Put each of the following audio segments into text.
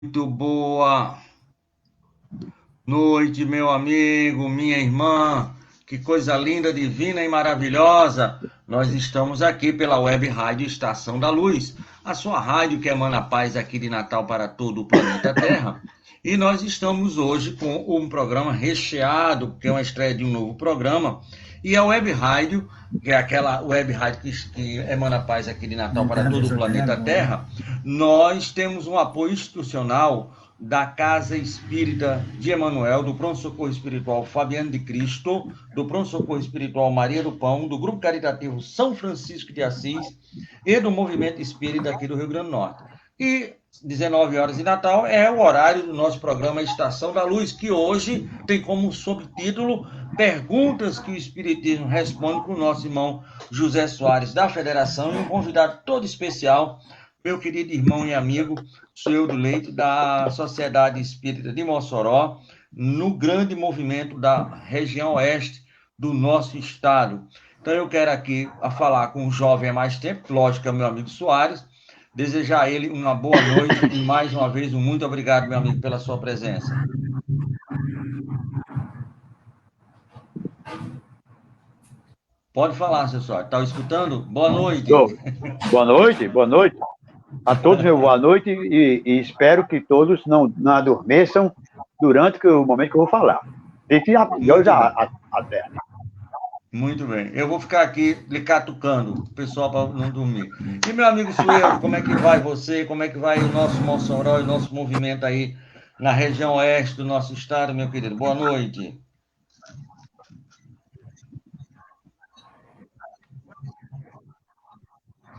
Muito boa noite, meu amigo, minha irmã. Que coisa linda, divina e maravilhosa. Nós estamos aqui pela Web Rádio Estação da Luz, a sua rádio que emana paz aqui de Natal para todo o planeta Terra. E nós estamos hoje com um programa recheado, que é uma estreia de um novo programa. E a Web Rádio, que é aquela Web Rádio que emana paz aqui de Natal para todo o planeta Terra, nós temos um apoio institucional da Casa Espírita de Emanuel, do Pronto-Socorro Espiritual Fabiano de Cristo, do Pronto-Socorro Espiritual Maria do Pão, do Grupo Caritativo São Francisco de Assis e do Movimento Espírita aqui do Rio Grande do Norte. E 19 horas de Natal é o horário do nosso programa Estação da Luz, que hoje tem como subtítulo Perguntas que o Espiritismo responde com o nosso irmão José Soares da Federação e um convidado todo especial, meu querido irmão e amigo Sueldo Leite, da Sociedade Espírita de Mossoró, no grande movimento da região oeste do nosso estado. Então eu quero aqui falar com o jovem há mais tempo, lógico que é o meu amigo Soares, desejar a ele uma boa noite e mais uma vez um muito obrigado, meu amigo, pela sua presença. Pode falar, seu Soares. Está escutando? Boa noite. Boa noite a todos, meu boa noite, e espero que todos não adormeçam durante o momento que eu vou falar. Fiquem de olhos abertos. Muito bem. Eu vou ficar aqui lhe catucando, o pessoal para não dormir. E meu amigo Sueldo, como é que vai você? Como é que vai o nosso Mossoró e o nosso movimento aí na região oeste do nosso estado, meu querido? Boa noite.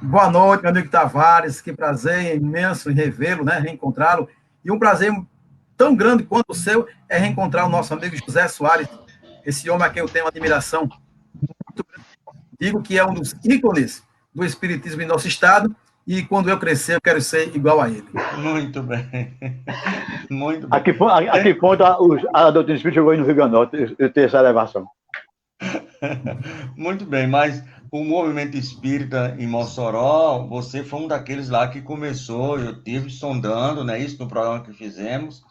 Boa noite, meu amigo Tavares. Que prazer imenso em revê-lo, né? Reencontrá-lo. E um prazer tão grande quanto o seu é reencontrar o nosso amigo José Soares, esse homem a quem eu tenho uma admiração muito grande. Digo que é um dos ícones do espiritismo em nosso estado e quando eu crescer eu quero ser igual a ele. Muito bem. Muito bem. A que ponto a doutrina espírita chegou aí no Rio Grande do Norte? Eu tenho essa elevação. Muito bem, mas o movimento espírita em Mossoró, você foi um daqueles lá que começou, eu tive sondando, né, isso no programa que fizemos,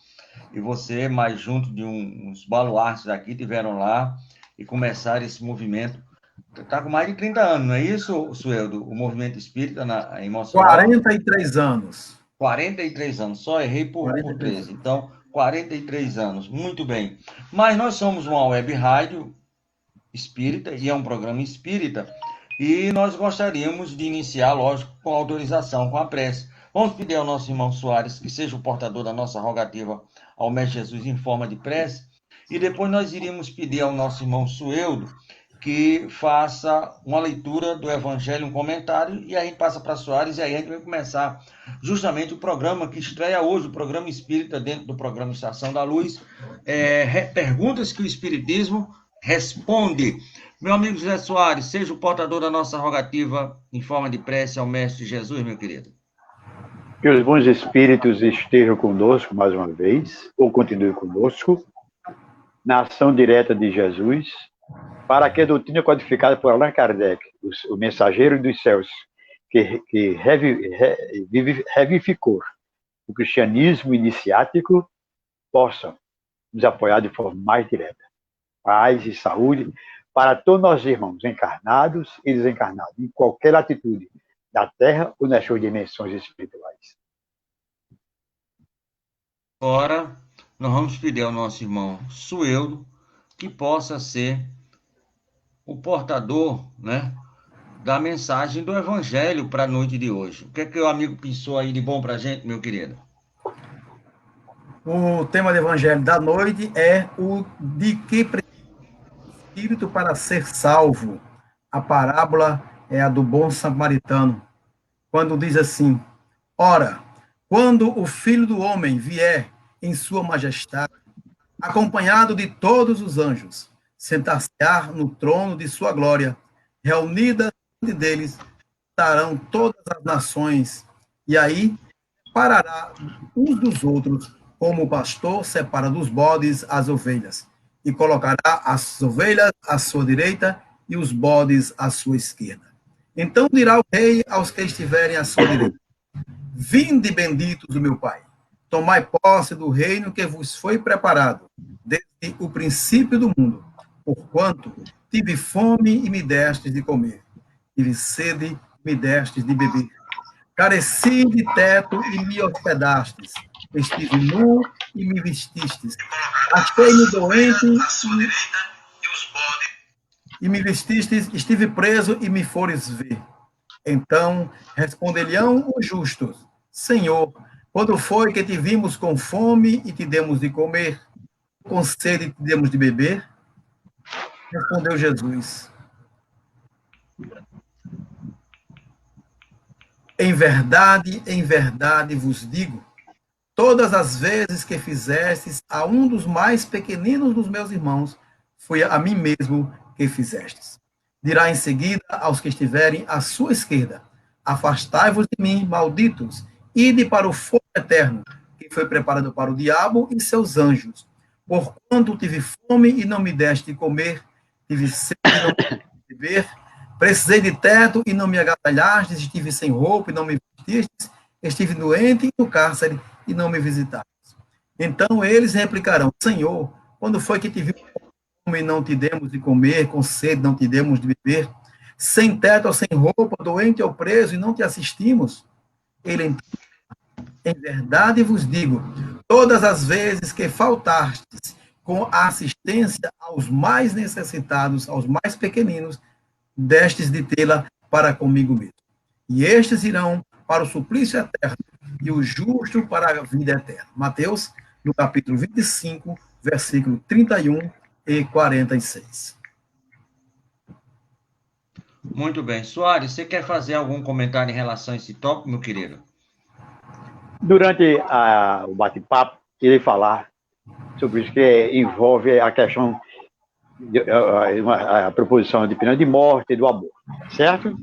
e você, mais junto de uns baluartes daqui, tiveram lá e começaram esse movimento. Está com mais de 30 anos, não é isso, Sueldo? O movimento espírita em Mossoró? 43 anos. 43 anos, só errei por 13. Então, 43 anos, muito bem. Mas nós somos uma web rádio espírita, e é um programa espírita, e nós gostaríamos de iniciar, lógico, com a autorização, com a prece. Vamos pedir ao nosso irmão Soares que seja o portador da nossa rogativa ao Mestre Jesus em forma de prece, e depois nós iríamos pedir ao nosso irmão Sueldo que faça uma leitura do Evangelho, um comentário, e aí passa para Soares, e aí a gente vai começar justamente o programa que estreia hoje, o programa espírita dentro do programa Estação da Luz, perguntas que o Espiritismo responde. Meu amigo José Soares, seja o portador da nossa rogativa em forma de prece ao Mestre Jesus, meu querido. Que os bons espíritos estejam conosco mais uma vez, ou continuem conosco, na ação direta de Jesus, para que a doutrina codificada por Allan Kardec, o mensageiro dos céus, que revivificou o cristianismo iniciático, possam nos apoiar de forma mais direta. Paz e saúde para todos nós irmãos, encarnados e desencarnados, em qualquer latitude da Terra ou nas suas dimensões espirituais. Agora, nós vamos pedir ao nosso irmão Sueldo que possa ser o portador, né, da mensagem do Evangelho para a noite de hoje. O que é que o amigo pensou aí de bom para a gente, meu querido? O tema do Evangelho da noite é o de que precisa o Espírito para ser salvo. A parábola é a do bom samaritano, quando diz assim: ora, quando o Filho do Homem vier em sua majestade, acompanhado de todos os anjos, sentar-se-á no trono de sua glória, reunidas diante deles estarão todas as nações, e aí separará uns dos outros, como o pastor separa dos bodes as ovelhas, e colocará as ovelhas à sua direita e os bodes à sua esquerda. Então dirá o rei aos que estiverem à sua direita: vinde benditos do meu Pai, tomai posse do reino que vos foi preparado desde o princípio do mundo, porquanto tive fome e me destes de comer, tive sede e me destes de beber, careci de teto e me hospedastes, estive nu e me vestistes, achei-me doente e me vestistes, estive preso e me fores ver. Então responder-lhe-ão os justos: Senhor, quando foi que te vimos com fome e te demos de comer, com sede e te demos de beber? Respondeu Jesus: em verdade vos digo, todas as vezes que fizestes a um dos mais pequeninos dos meus irmãos, foi a mim mesmo que fizestes. Dirá em seguida aos que estiverem à sua esquerda: afastai-vos de mim, malditos, ide para o fogo eterno, que foi preparado para o diabo e seus anjos. Porquanto tive fome e não me deste de comer, tive sede e não me deste de beber, precisei de teto e não me agasalhastes, estive sem roupa e não me vestistes, estive doente e no cárcere e não me visitastes. Então eles replicarão: Senhor, quando foi que te vimos com fome e não te demos de comer, com sede não te demos de beber, sem teto ou sem roupa, doente ou preso e não te assistimos? Ele então: em verdade vos digo, todas as vezes que faltastes com a assistência aos mais necessitados, aos mais pequeninos, destes de tê-la para comigo mesmo. E estes irão para o suplício eterno, e o justo para a vida eterna. Mateus, no capítulo 25, versículo 31 e 46. Muito bem. Soares, você quer fazer algum comentário em relação a esse tópico, meu querido? Durante o bate-papo, irei falar sobre isso que envolve a questão, a proposição de pena de morte e do aborto, certo?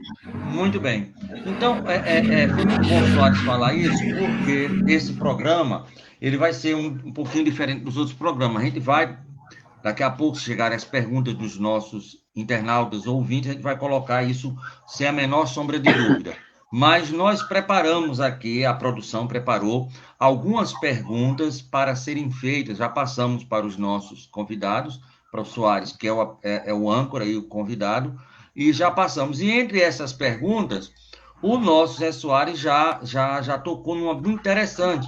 Muito bem. Então, foi muito bom o Soares falar isso, porque esse programa ele vai ser um pouquinho diferente dos outros programas. A gente vai, daqui a pouco, se chegarem as perguntas dos nossos internautas ou ouvintes, a gente vai colocar isso sem a menor sombra de dúvida. Mas nós preparamos aqui, a produção preparou algumas perguntas para serem feitas, já passamos para os nossos convidados, para o Soares, que é o âncora e o convidado, e já passamos. E entre essas perguntas, o nosso Zé Soares já tocou numa muito interessante,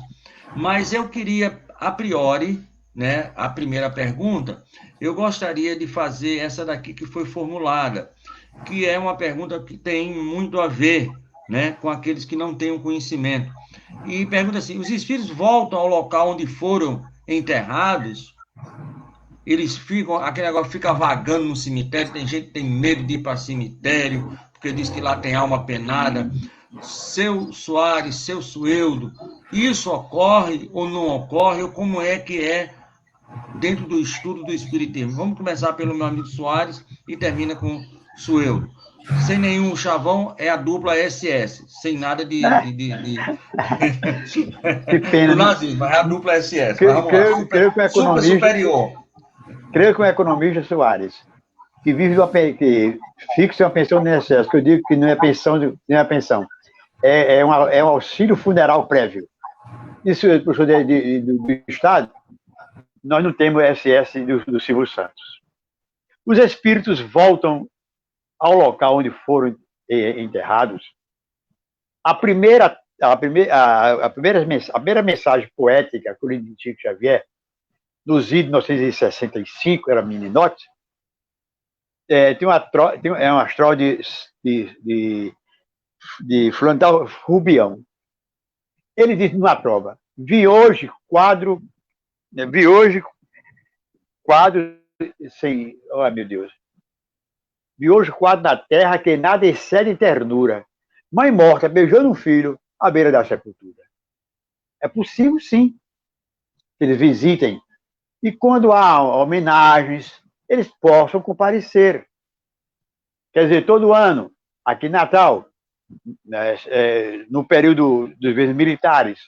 mas eu queria, a priori, né, a primeira pergunta, eu gostaria de fazer essa daqui que foi formulada, que é uma pergunta que tem muito a ver, né, com aqueles que não têm o conhecimento. E pergunta assim: os espíritos voltam ao local onde foram enterrados? Eles ficam, aquele negócio fica vagando no cemitério, tem gente que tem medo de ir para cemitério, porque diz que lá tem alma penada. Seu Soares, seu Sueldo, isso ocorre ou não ocorre, ou como é que é dentro do estudo do Espiritismo? Vamos começar pelo meu amigo Soares e termina com Sueldo. Sem nenhum chavão, é a dupla SS, sem nada de Que pena, do nazismo, é a dupla SS. Creio que o super superior. Creio que o economista Soares, que que fixa uma pensão de excesso, que eu digo que não é pensão, não é pensão, é um auxílio funeral prévio. Isso, professor do Estado, nós não temos SS do Silvio Santos. Os espíritos voltam ao local onde foram enterrados. A primeira mensagem poética que o livro de Chico Xavier, nos idos de 1965, era Meninote, tem uma astral de Frontal Rubião. Ele diz numa prova: vi hoje quadro sem, oh meu Deus, vi hoje quadro na terra que nada excede em ternura, mãe morta beijando um filho à beira da sepultura. É possível, sim, que eles visitem, e quando há homenagens, eles possam comparecer. Quer dizer, todo ano, aqui em Natal, no período dos governos militares,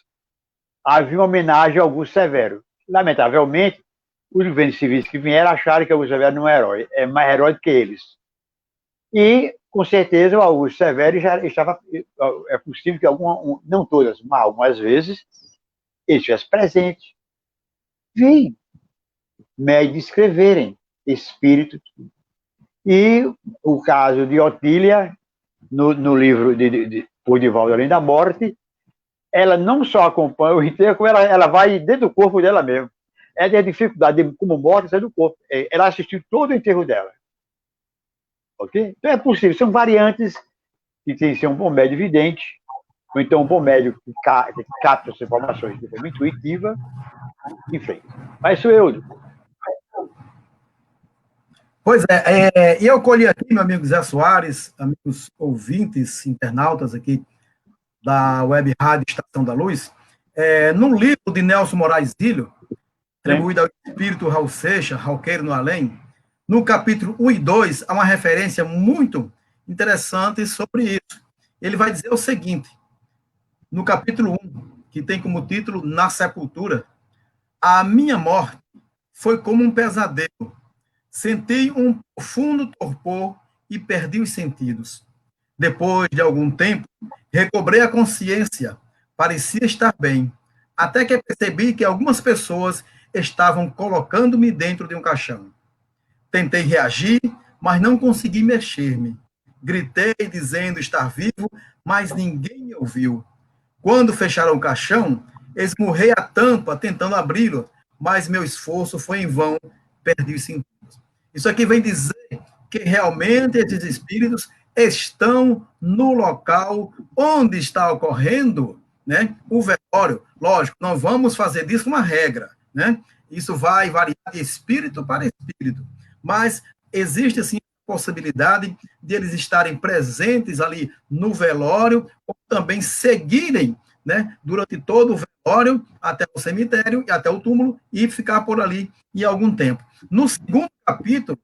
havia uma homenagem a Augusto Severo. Lamentavelmente, os governos civis que vieram acharam que Augusto Severo não é herói, é mais herói do que eles. E, com certeza, o Augusto Severo já estava... É possível que não todas, mas algumas vezes, ele estivesse presente. Vi médios escreverem espírito. E o caso de Otília, no livro Por de Volta Além da Morte, ela não só acompanha o enterro, como ela vai dentro do corpo dela mesmo. Ela tem a dificuldade de, como morte, sair do corpo. Ela assistiu todo o enterro dela. Ok? Então é possível. São variantes que tem que ser um bom médio vidente, ou então um bom médio que capta as informações de forma intuitiva, enfim. Mas sou eu. Pois é, e eu colhi aqui, meu amigo Zé Soares, amigos ouvintes, internautas aqui da Web Rádio Estação da Luz, num livro de Nelson Moraes Filho, atribuído ao espírito Raul Seixas, Rauqueiro no Além, no capítulo 1 e 2, há uma referência muito interessante sobre isso. Ele vai dizer o seguinte, no capítulo 1, que tem como título Na Sepultura, a minha morte foi como um pesadelo. Senti um profundo torpor e perdi os sentidos. Depois de algum tempo, recobrei a consciência, parecia estar bem, até que percebi que algumas pessoas estavam colocando-me dentro de um caixão. Tentei reagir, mas não consegui mexer-me. Gritei dizendo estar vivo, mas ninguém me ouviu. Quando fecharam o caixão, esmurrei a tampa tentando abri-lo, mas meu esforço foi em vão, perdi os sentidos. Isso aqui vem dizer que realmente esses espíritos estão no local onde está ocorrendo, né, o velório. Lógico, não vamos fazer disso uma regra, né? Isso vai variar de espírito para espírito, mas existe sim a possibilidade de eles estarem presentes ali no velório ou também seguirem, né, durante todo o velório até o cemitério e até o túmulo e ficar por ali em algum tempo. No segundo capítulo,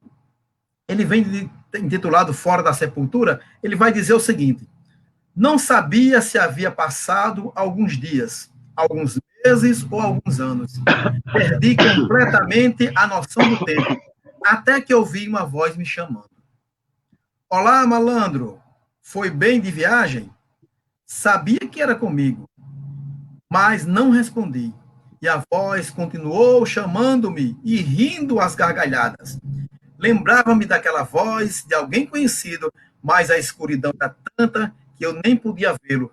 ele vem intitulado Fora da Sepultura, ele vai dizer o seguinte: não sabia se havia passado alguns dias, alguns meses ou alguns anos. Perdi completamente a noção do tempo, até que ouvi uma voz me chamando. Olá, malandro, foi bem de viagem? Sabia que era comigo, mas não respondi. E a voz continuou chamando-me e rindo às gargalhadas. Lembrava-me daquela voz de alguém conhecido, mas a escuridão era tanta que eu nem podia vê-lo.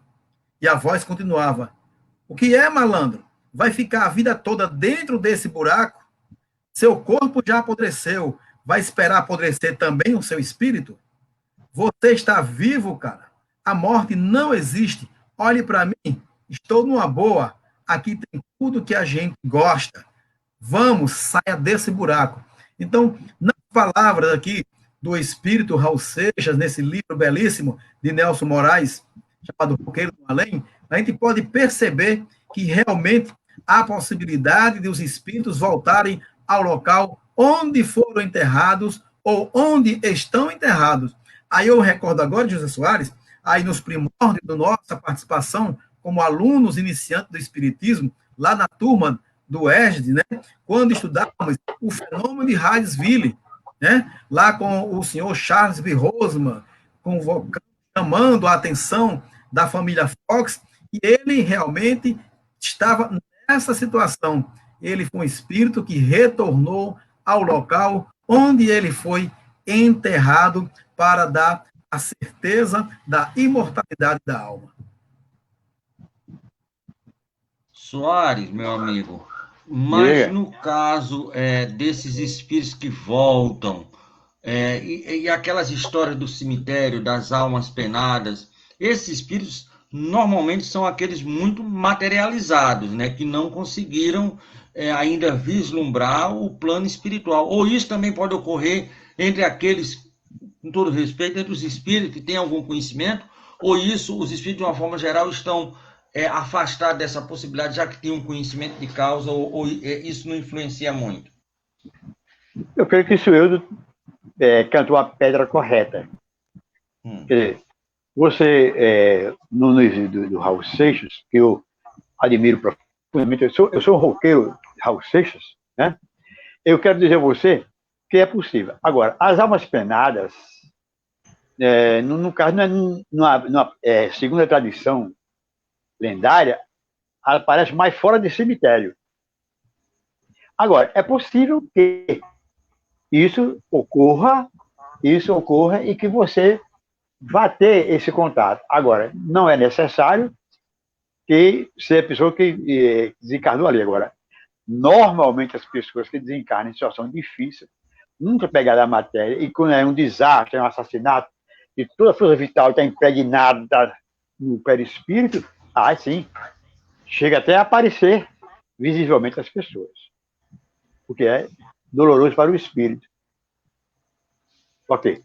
E a voz continuava: o que é, malandro? Vai ficar a vida toda dentro desse buraco? Seu corpo já apodreceu. Vai esperar apodrecer também o seu espírito? Você está vivo, cara. A morte não existe. Olhe para mim. Estou numa boa. Aqui tem tudo que a gente gosta. Vamos, saia desse buraco. Então, nas palavras aqui do espírito Raul Seixas, nesse livro belíssimo de Nelson Moraes, chamado Rauqueiro do Além, a gente pode perceber que realmente há possibilidade de os espíritos voltarem ao local onde foram enterrados ou onde estão enterrados. Aí eu recordo agora, José Soares, aí nos primórdios da nossa participação como alunos iniciantes do Espiritismo, lá na turma do ESD, né, quando estudávamos o fenômeno de Hydesville, né, lá com o senhor Charles B. Rosman, convocando, chamando a atenção da família Fox, e ele realmente estava nessa situação. Ele foi um espírito que retornou ao local onde ele foi enterrado para dar a certeza da imortalidade da alma. Soares, meu amigo, mas no caso desses espíritos que voltam, e aquelas histórias do cemitério, das almas penadas, esses espíritos normalmente são aqueles muito materializados, né, que não conseguiram ainda vislumbrar o plano espiritual. Ou isso também pode ocorrer entre aqueles, com todo respeito, entre os espíritos que têm algum conhecimento, ou isso, os espíritos de uma forma geral estão afastados dessa possibilidade, já que tem um conhecimento de causa, ou isso não influencia muito? Eu creio que isso cantou a pedra correta. Quer dizer, você, no livro do Raul Seixas, que eu admiro profundamente, eu sou um roqueiro Raul Seixas, né? Eu quero dizer a você que é possível. Agora, as almas penadas, no caso, segundo a tradição lendária, aparece mais fora de cemitério. Agora, é possível que isso ocorra e que você vá ter esse contato. Agora, não é necessário que seja a pessoa que desencarnou ali. Agora, normalmente as pessoas que desencarnam em situação difícil, nunca pegaram a matéria, e quando é um desastre, é um assassinato, e toda a força vital está impregnada no perispírito, sim, chega até a aparecer visivelmente as pessoas, porque é doloroso para o espírito. Ok.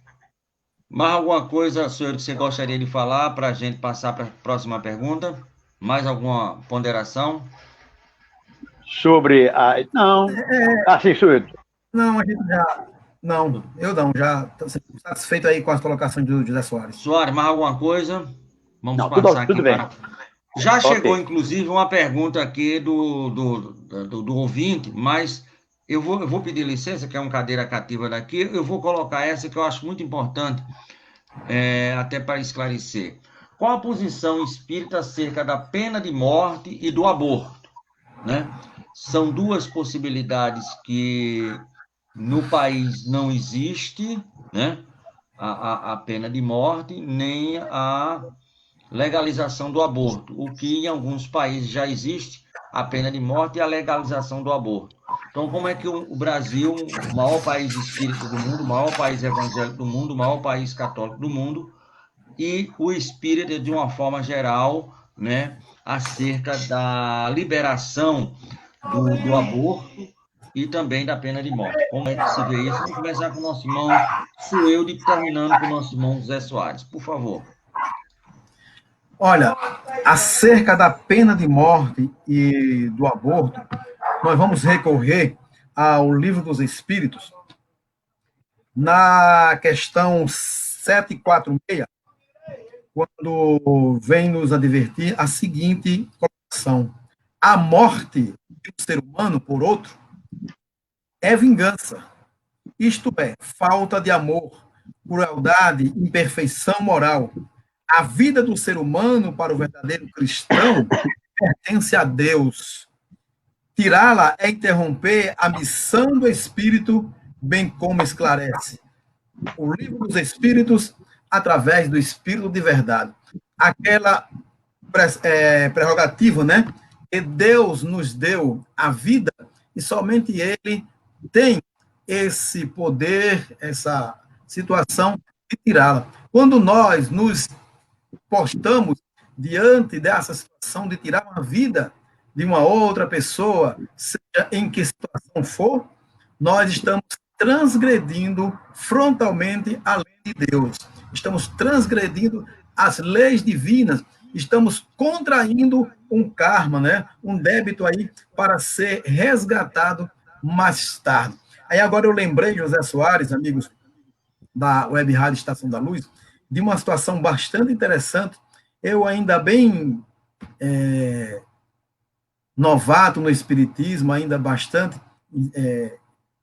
Mais alguma coisa, senhor, que você gostaria de falar para a gente passar para a próxima pergunta? Mais alguma ponderação? Sobre a... Não. Sim, sou eu. Não, a gente já... Não, eu não, já estou satisfeito aí com as colocações do José Soares. Soares, mais alguma coisa? Vamos Não, passar aqui tudo bem. para... Já chegou, Ok. inclusive, uma pergunta aqui do ouvinte, mas eu vou pedir licença, que é uma cadeira cativa daqui, eu vou colocar essa que eu acho muito importante, até para esclarecer. Qual a posição espírita acerca da pena de morte e do aborto? Né? São duas possibilidades que no país não existe, né? A pena de morte, nem a legalização do aborto, o que em alguns países já existe a pena de morte e a legalização do aborto. Então, como é que o Brasil, o maior país espírita do mundo, o maior país evangélico do mundo, o maior país católico do mundo, e o espírita, de uma forma geral, né, acerca da liberação do aborto e também da pena de morte. Como é que se vê isso? Vamos começar com o nosso irmão Sueldo, terminando com o nosso irmão José Soares. Por favor. Olha, acerca da pena de morte e do aborto, nós vamos recorrer ao Livro dos Espíritos, na questão 746, quando vem nos advertir a seguinte colocação: a morte de um ser humano por outro é vingança, isto é, falta de amor, crueldade, imperfeição moral. A vida do ser humano, para o verdadeiro cristão, pertence a Deus. Tirá-la é interromper a missão do Espírito, bem como esclarece o Livro dos Espíritos, através do Espírito de verdade. Aquela prerrogativa, né? Que Deus nos deu a vida e somente Ele tem esse poder, essa situação de tirá-la. Quando nós nos postamos diante dessa situação de tirar uma vida de uma outra pessoa, seja em que situação for, nós estamos transgredindo frontalmente a lei de Deus. Estamos transgredindo as leis divinas, estamos contraindo um karma, né? Um débito aí para ser resgatado mais tarde. Aí agora eu lembrei, José Soares, amigos da Web Rádio Estação da Luz, de uma situação bastante interessante. Eu ainda bem novato no espiritismo, ainda bastante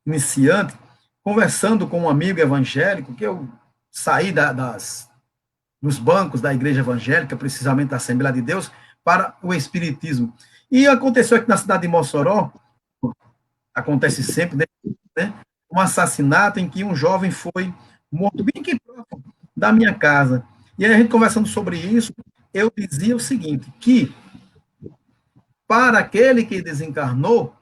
iniciante, conversando com um amigo evangélico, que eu saí dos bancos da igreja evangélica, precisamente da Assembleia de Deus, para o espiritismo. E aconteceu aqui na cidade de Mossoró, acontece sempre, né, um assassinato em que um jovem foi morto bem aqui próximo da minha casa. E aí a gente conversando sobre isso, eu dizia o seguinte, que para aquele que desencarnou,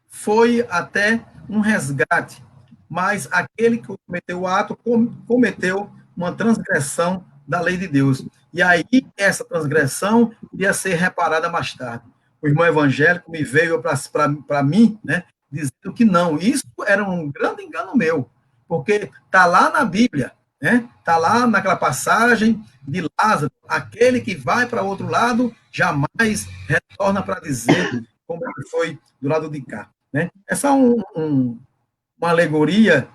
foi até um resgate, mas aquele que cometeu o ato cometeu uma transgressão da lei de Deus. E aí essa transgressão iria ser reparada mais tarde. O irmão evangélico me veio para mim, né, dizendo que não, isso era um grande engano meu, porque está lá na Bíblia, né? Está lá naquela passagem de Lázaro, aquele que vai para o outro lado jamais retorna para dizer como é que foi do lado de cá. Né? Essa é uma alegoria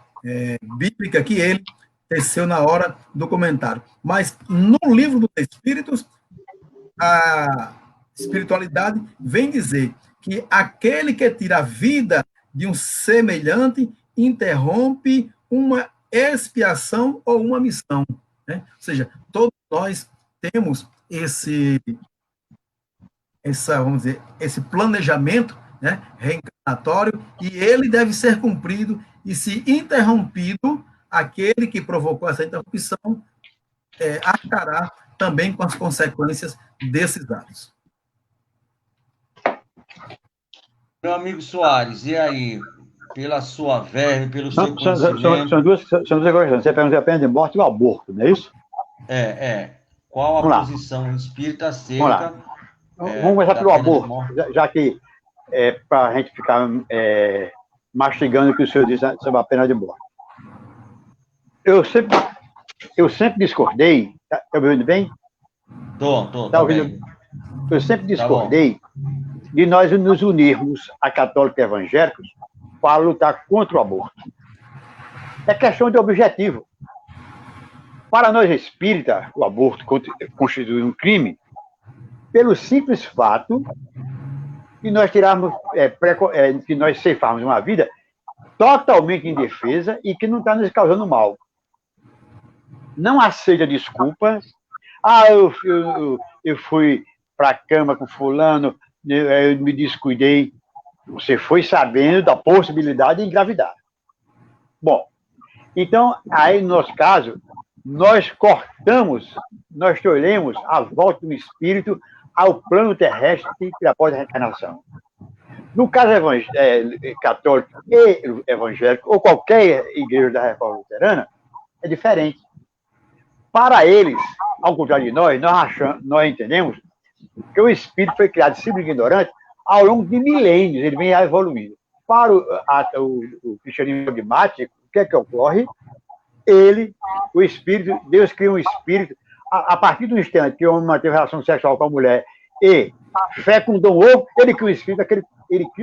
bíblica que ele teceu na hora do comentário. Mas no Livro dos Espíritos, a espiritualidade vem dizer que aquele que tira a vida de um semelhante interrompe uma expiação ou uma missão. Né? Ou seja, todos nós temos esse vamos dizer, esse planejamento, né, reencarnatório, e ele deve ser cumprido, e se interrompido, aquele que provocou essa interrupção arcará também com as consequências desses atos. Meu amigo Soares, e aí? Pela sua verve, pelo seu conhecimento... São duas questões. Você pergunta a pena de morte e o aborto, não é isso? Qual a posição espírita acerca... Vamos começar pelo aborto, já que para a gente ficar mastigando o que o senhor disse sobre a pena de morte. Eu sempre discordei, tá ouvindo bem? Tá bem. Eu sempre discordei de nós nos unirmos a católicos e evangélicos para lutar contra o aborto. É questão de objetivo. Para nós espíritas, o aborto constitui um crime pelo simples fato de nós tirarmos, que nós ceifarmos uma vida totalmente indefesa e que não está nos causando mal. Não aceita desculpas. Eu fui para a cama com fulano, eu me descuidei. Você foi sabendo da possibilidade de engravidar. Bom, então, aí no nosso caso, nós tolhemos a volta do espírito ao plano terrestre após a reencarnação. No caso católico e evangélico, ou qualquer igreja da Reforma Luterana, é diferente. Para eles, ao contrário de nós entendemos que o espírito foi criado simples e ignorante ao longo de milênios, ele vem evoluindo. Para o cristianismo dogmático, o que é que ocorre? O espírito, Deus cria um espírito, a partir do instante que o homem manteve relação sexual com a mulher e fecundou um ovo, ele cria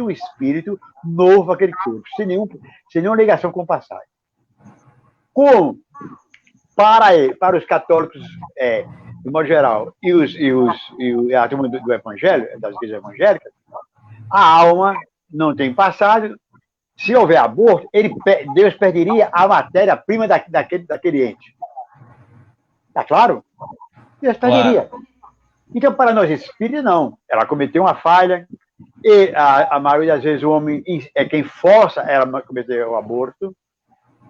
um espírito novo aquele corpo, sem nenhuma ligação com o passado. Para os católicos, de modo geral, e a turma do Evangelho, das igrejas evangélicas, a alma não tem passado. Se houver aborto, Deus perderia a matéria-prima daquele ente. Está claro? Deus perderia. Claro. Então, para nós espíritas, não. Ela cometeu uma falha, e a maioria das vezes o homem é quem força ela a cometer o aborto.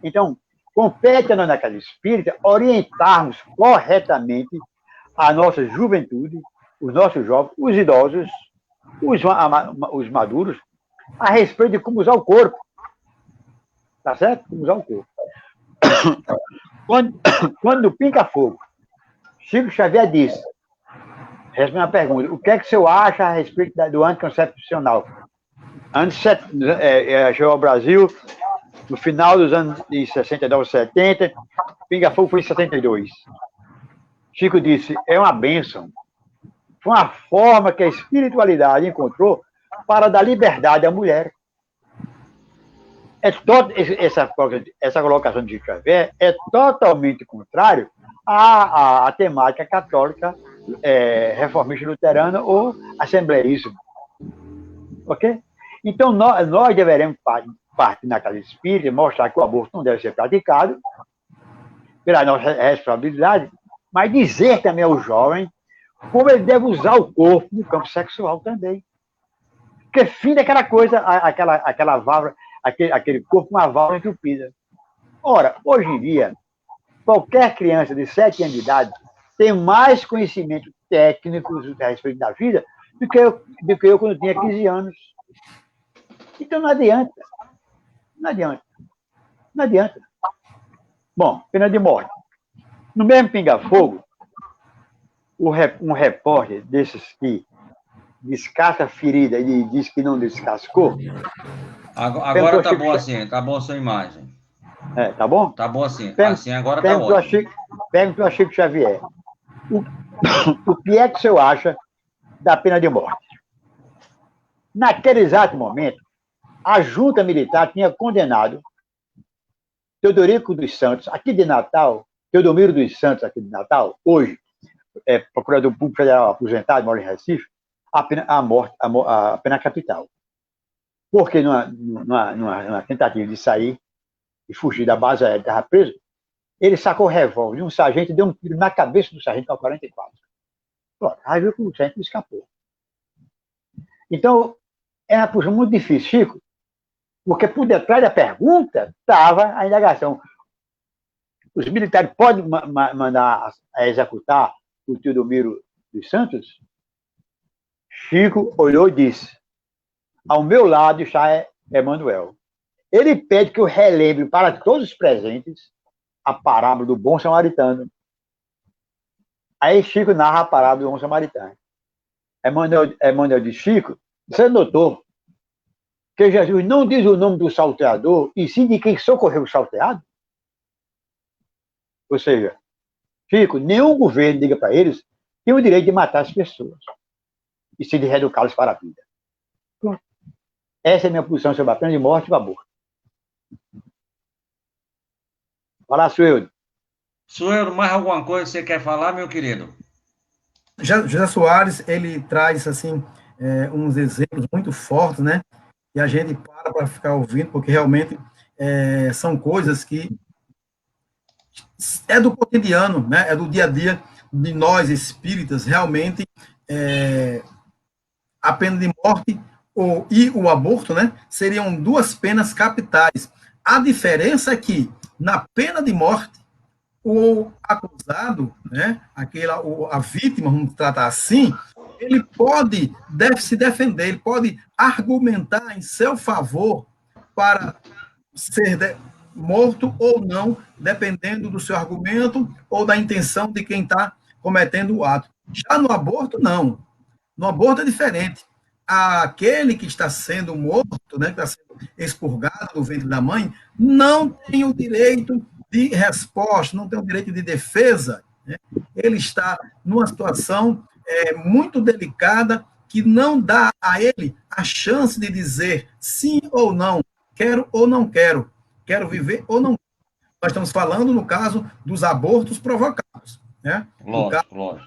Então, compete a nós, na casa espírita, orientarmos corretamente a nossa juventude, os nossos jovens, os idosos, os maduros, a respeito de como usar o corpo. Tá certo? Como usar o corpo. Quando pinca fogo, Chico Xavier disse, responde a pergunta, o que é que o senhor acha a respeito do anticoncepcional? Chegou ao Brasil no final dos anos de 69, 70, pinga fogo foi em 72. Chico disse, é uma bênção. Foi uma forma que a espiritualidade encontrou para dar liberdade à mulher. Essa colocação de Xavier é totalmente contrário à temática católica, reformista luterana ou assembleísmo. Ok? Então, nós deveremos partir na casa espírita e mostrar que o aborto não deve ser praticado pela nossa responsabilidade, mas dizer também ao jovem como ele deve usar o corpo no campo sexual também. Porque fim daquela coisa, aquela válvula, aquele corpo, uma válvula entupida. Ora, hoje em dia, qualquer criança de 7 anos de idade tem mais conhecimento técnico a respeito da vida do que eu quando tinha 15 anos. Então não adianta. Não adianta. Bom, pena de morte. No mesmo pinga-fogo, um repórter desses que descasca a ferida e diz que não descascou. Agora tá bom assim, tá bom a sua imagem. Tá bom? Tá bom assim. Assim agora tá ótimo. Pergunta ao Chico Xavier. O que é que o senhor acha da pena de morte? Naquele exato momento, a junta militar tinha condenado Teodorico dos Santos, aqui de Natal, Teodomiro dos Santos, aqui de Natal, hoje, procurador público federal aposentado, mora em Recife, a pena capital. Porque numa tentativa de sair e fugir da base aérea, estava preso, ele sacou o revólver de um sargento e deu um tiro na cabeça do sargento ao 44. Pronto, aí viu que o sargento escapou. Então, é uma posição muito difícil, Chico, porque por detrás da pergunta estava a indagação. Os militares podem mandar executar o Teodomiro dos Santos? Chico olhou e disse: ao meu lado está Emanuel. Ele pede que eu relembre para todos os presentes a parábola do bom samaritano. Aí Chico narra a parábola do bom samaritano. Emanuel diz: Chico, você notou que Jesus não diz o nome do salteador, e sim de quem socorreu o salteado? Ou seja, Chico, nenhum governo, diga para eles, tem o direito de matar as pessoas, e sim de reeducá-las para a vida. Pronto. Essa é a minha posição sobre a pena de morte e o aborto. Fala, Sueldo. Sueldo, mais alguma coisa que você quer falar, meu querido? José Soares, ele traz, assim, uns exemplos muito fortes, né? E a gente para ficar ouvindo, porque realmente são coisas que é do cotidiano, né? É do dia a dia de nós, espíritas, realmente a pena de morte e o aborto, né? Seriam duas penas capitais. A diferença é que, na pena de morte, o acusado, né, a vítima, vamos tratar assim, ele deve se defender, ele pode argumentar em seu favor para ser morto ou não, dependendo do seu argumento ou da intenção de quem está cometendo o ato. Já no aborto, não. No aborto é diferente. Aquele que está sendo morto, né, que está sendo expurgado do ventre da mãe, não tem o direito de resposta, não tem o direito de defesa. Né? Ele está numa situação muito delicada que não dá a ele a chance de dizer sim ou não, quero ou não quero, quero viver ou não. Nós estamos falando, no caso, dos abortos provocados. Né? Lógico.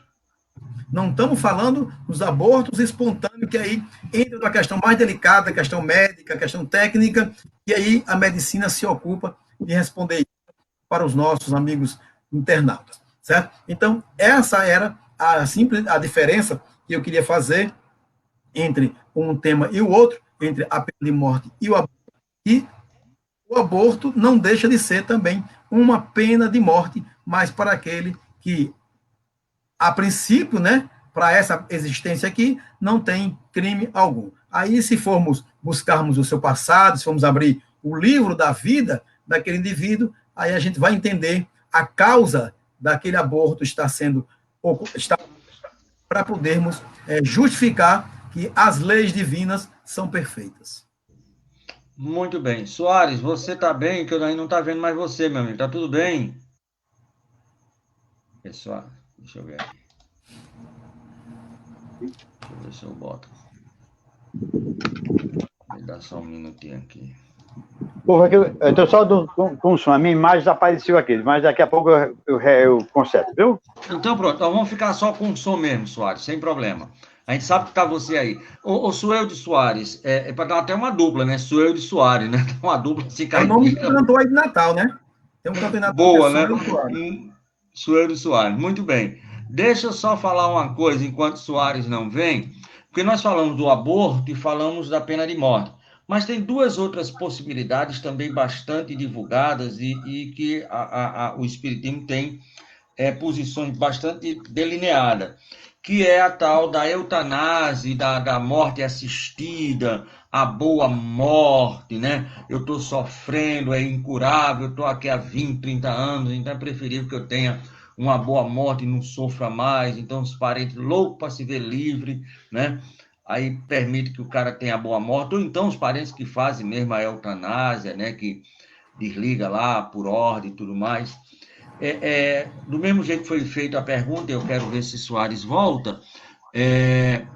Não estamos falando dos abortos espontâneos, que aí entra na questão mais delicada, a questão médica, a questão técnica, e aí a medicina se ocupa de responder isso para os nossos amigos internautas, certo? Então, essa era a diferença que eu queria fazer entre um tema e o outro, entre a pena de morte e o aborto. E o aborto não deixa de ser também uma pena de morte, mas para aquele que a princípio, né, para essa existência aqui, não tem crime algum. Aí, se formos buscarmos o seu passado, se formos abrir o livro da vida daquele indivíduo, aí a gente vai entender a causa daquele aborto está para podermos justificar que as leis divinas são perfeitas. Muito bem. Soares, você está bem? Que eu ainda não estou vendo mais você, meu amigo. Está tudo bem? Pessoal, deixa eu ver aqui. Deixa eu ver se eu boto. Me dá só um minutinho aqui. Pô, eu estou só com som. A minha imagem desapareceu aqui, mas daqui a pouco eu conserto, viu? Então pronto, então vamos ficar só com o som mesmo, Soares, sem problema. A gente sabe que tá você aí. O Sueldo Soares, é para dar até uma dupla, né? Sueldo e Soares, né? Uma dupla se É o nome do cantor aí de Natal, né? Tem um cantor de Natal. Boa, né? Sueldo Soares, muito bem. Deixa eu só falar uma coisa enquanto Soares não vem, porque nós falamos do aborto e falamos da pena de morte. Mas tem duas outras possibilidades também bastante divulgadas e que o Espiritismo tem posições bastante delineadas, que é a tal da eutanásia, da morte assistida, a boa morte, né? Eu estou sofrendo, é incurável, eu estou aqui há 20, 30 anos, então é preferível que eu tenha uma boa morte e não sofra mais. Então, os parentes loucos para se ver livre, né? Aí permite que o cara tenha a boa morte, ou então os parentes que fazem mesmo a eutanásia, né? Que desliga lá por ordem e tudo mais. Do mesmo jeito que foi feita a pergunta, eu quero ver se Soares volta,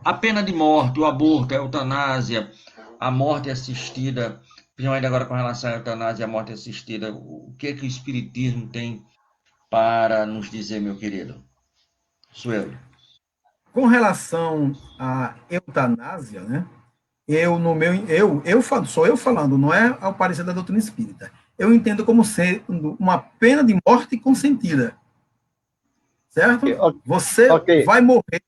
a pena de morte, o aborto, a eutanásia, a morte assistida, principalmente agora com relação à eutanásia e à morte assistida, o que o Espiritismo tem para nos dizer, meu querido? Sueldo. Com relação à eutanásia, né? Sou eu falando, não é ao parecer da doutrina espírita. Eu entendo como sendo uma pena de morte consentida. Certo? Você vai morrer.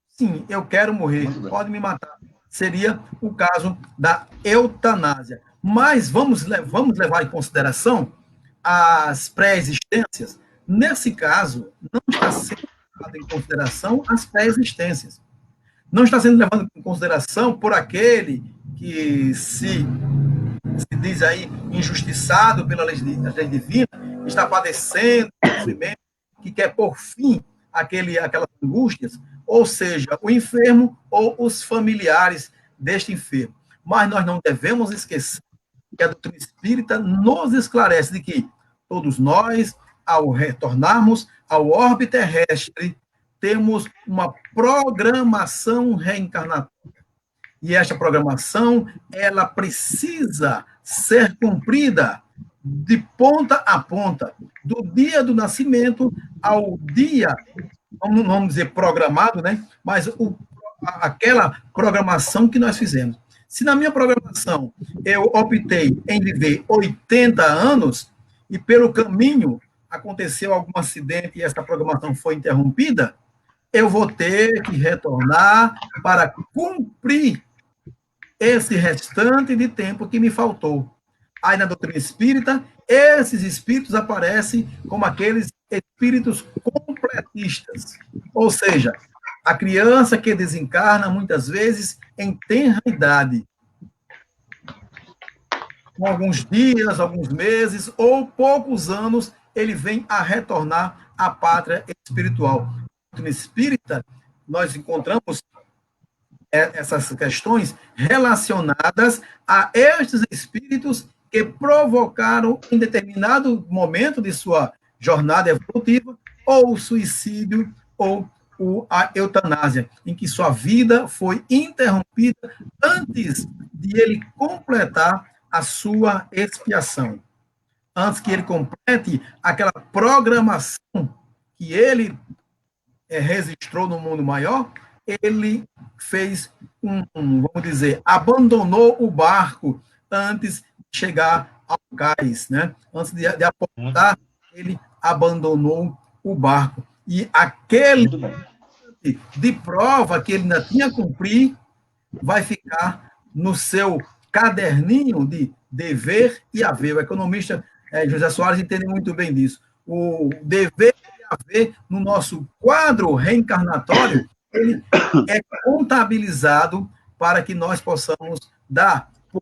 Sim, eu quero morrer. Pode me matar. seria o caso da eutanásia. Mas vamos levar em consideração as pré-existências. Nesse caso, não está sendo levado em consideração as pré-existências. Não está sendo levado em consideração por aquele que se diz aí injustiçado pela lei divina, está padecendo sofrimento, que quer por fim aquelas angústias, ou seja, o enfermo ou os familiares deste enfermo. Mas nós não devemos esquecer que a doutrina espírita nos esclarece de que todos nós, ao retornarmos ao orbe terrestre, temos uma programação reencarnatória. E esta programação, ela precisa ser cumprida de ponta a ponta, do dia do nascimento ao dia, vamos dizer programado, né? Mas aquela programação que nós fizemos. Se na minha programação eu optei em viver 80 anos e pelo caminho aconteceu algum acidente e essa programação foi interrompida, eu vou ter que retornar para cumprir esse restante de tempo que me faltou. Aí na doutrina espírita, esses espíritos aparecem como aqueles espíritos completistas. Ou seja, a criança que desencarna, muitas vezes, em tenra idade. Com alguns dias, alguns meses ou poucos anos, ele vem a retornar à pátria espiritual. Na doutrina espírita, nós encontramos essas questões relacionadas a estes espíritos que provocaram, em determinado momento de sua jornada evolutiva, ou o suicídio ou a eutanásia, em que sua vida foi interrompida antes de ele completar a sua expiação. Antes que ele complete aquela programação que ele registrou no mundo maior, ele fez vamos dizer, abandonou o barco antes de chegar ao cais, né? Antes de aportar, ele abandonou o barco. E aquele de prova que ele ainda tinha que cumprir vai ficar no seu caderninho de dever e haver. O economista José Soares entende muito bem disso. O dever e haver no nosso quadro reencarnatório, ele é contabilizado para que nós possamos dar por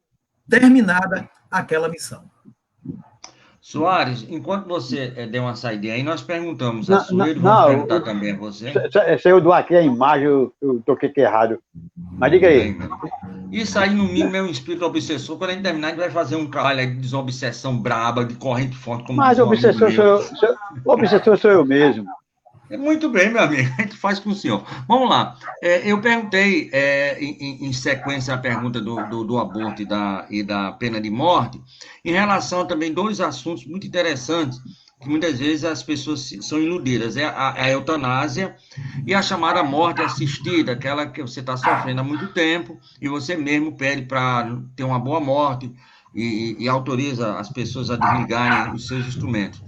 terminada aquela missão. Soares, enquanto você deu uma saída aí, nós perguntamos a Sueli, vamos perguntar também a você. Se eu dou aqui a imagem, eu toquei errado. Mas diga aí. Isso aí, no mínimo, é um espírito obsessor. Quando a gente terminar, a gente vai fazer um trabalho aí de desobsessão braba, de corrente fonte. Como mas o obsessor sou eu mesmo. Muito bem, meu amigo, a gente faz com o senhor. Vamos lá. Eu perguntei, em sequência, a pergunta do aborto e da pena de morte, em relação a também dois assuntos muito interessantes, que muitas vezes as pessoas são iludidas. É a eutanásia e a chamada morte assistida, aquela que você está sofrendo há muito tempo e você mesmo pede para ter uma boa morte e autoriza as pessoas a desligarem os seus instrumentos.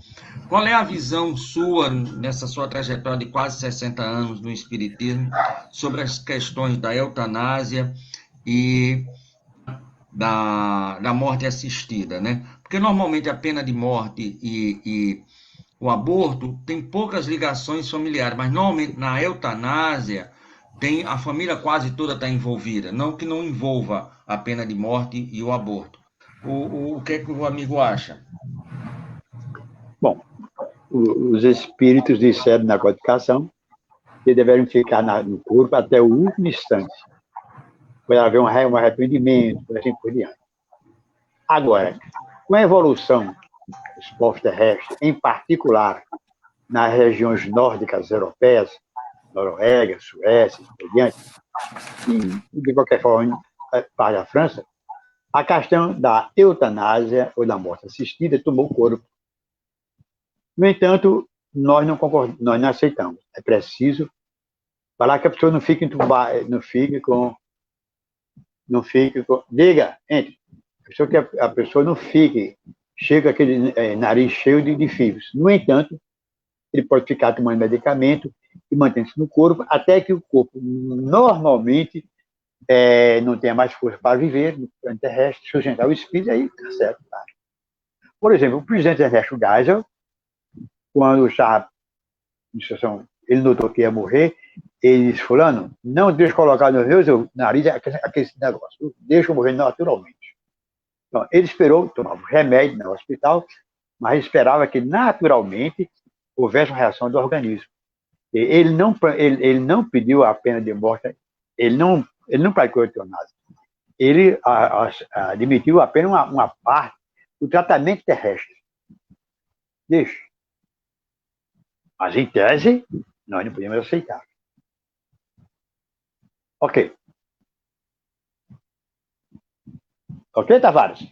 Qual é a visão sua, nessa sua trajetória de quase 60 anos no Espiritismo, sobre as questões da eutanásia e da morte assistida, né? Porque normalmente a pena de morte e o aborto tem poucas ligações familiares, mas normalmente na eutanásia a família quase toda está envolvida, não que não envolva a pena de morte e o aborto. O que é que o amigo acha? Bom, os espíritos disseram na codificação que deveriam ficar no corpo até o último instante, para haver um arrependimento, por assim por diante. Agora, com a evolução dos povos terrestres, em particular nas regiões nórdicas europeias, Noruega, Suécia, por diante, e de qualquer forma, para a França, a questão da eutanásia ou da morte assistida tomou corpo. No entanto, nós não concordamos, nós não aceitamos. É preciso falar que a pessoa não fique entubada, diga, entre. Que a pessoa não fique, chega aquele nariz cheio de fios. No entanto, ele pode ficar tomando medicamento e mantendo-se no corpo, até que o corpo normalmente não tenha mais força para viver no plano terrestre, sustentar o espírito, aí tá certo. Tá? Por exemplo, o presidente Ernesto Geisel, quando estava em situação, ele notou que ia morrer, ele disse: fulano, não deixa colocar no meu nariz aquele negócio, deixa eu morrer naturalmente. Então, ele esperou, tomava remédio no hospital, mas esperava que naturalmente houvesse uma reação do organismo. Ele não pediu a pena de morte, ele não praticou a eutanásia. Ele admitiu apenas uma parte do tratamento terrestre. Deixa. Mas, em tese, nós não podemos aceitar. Ok. Ok, Tavares?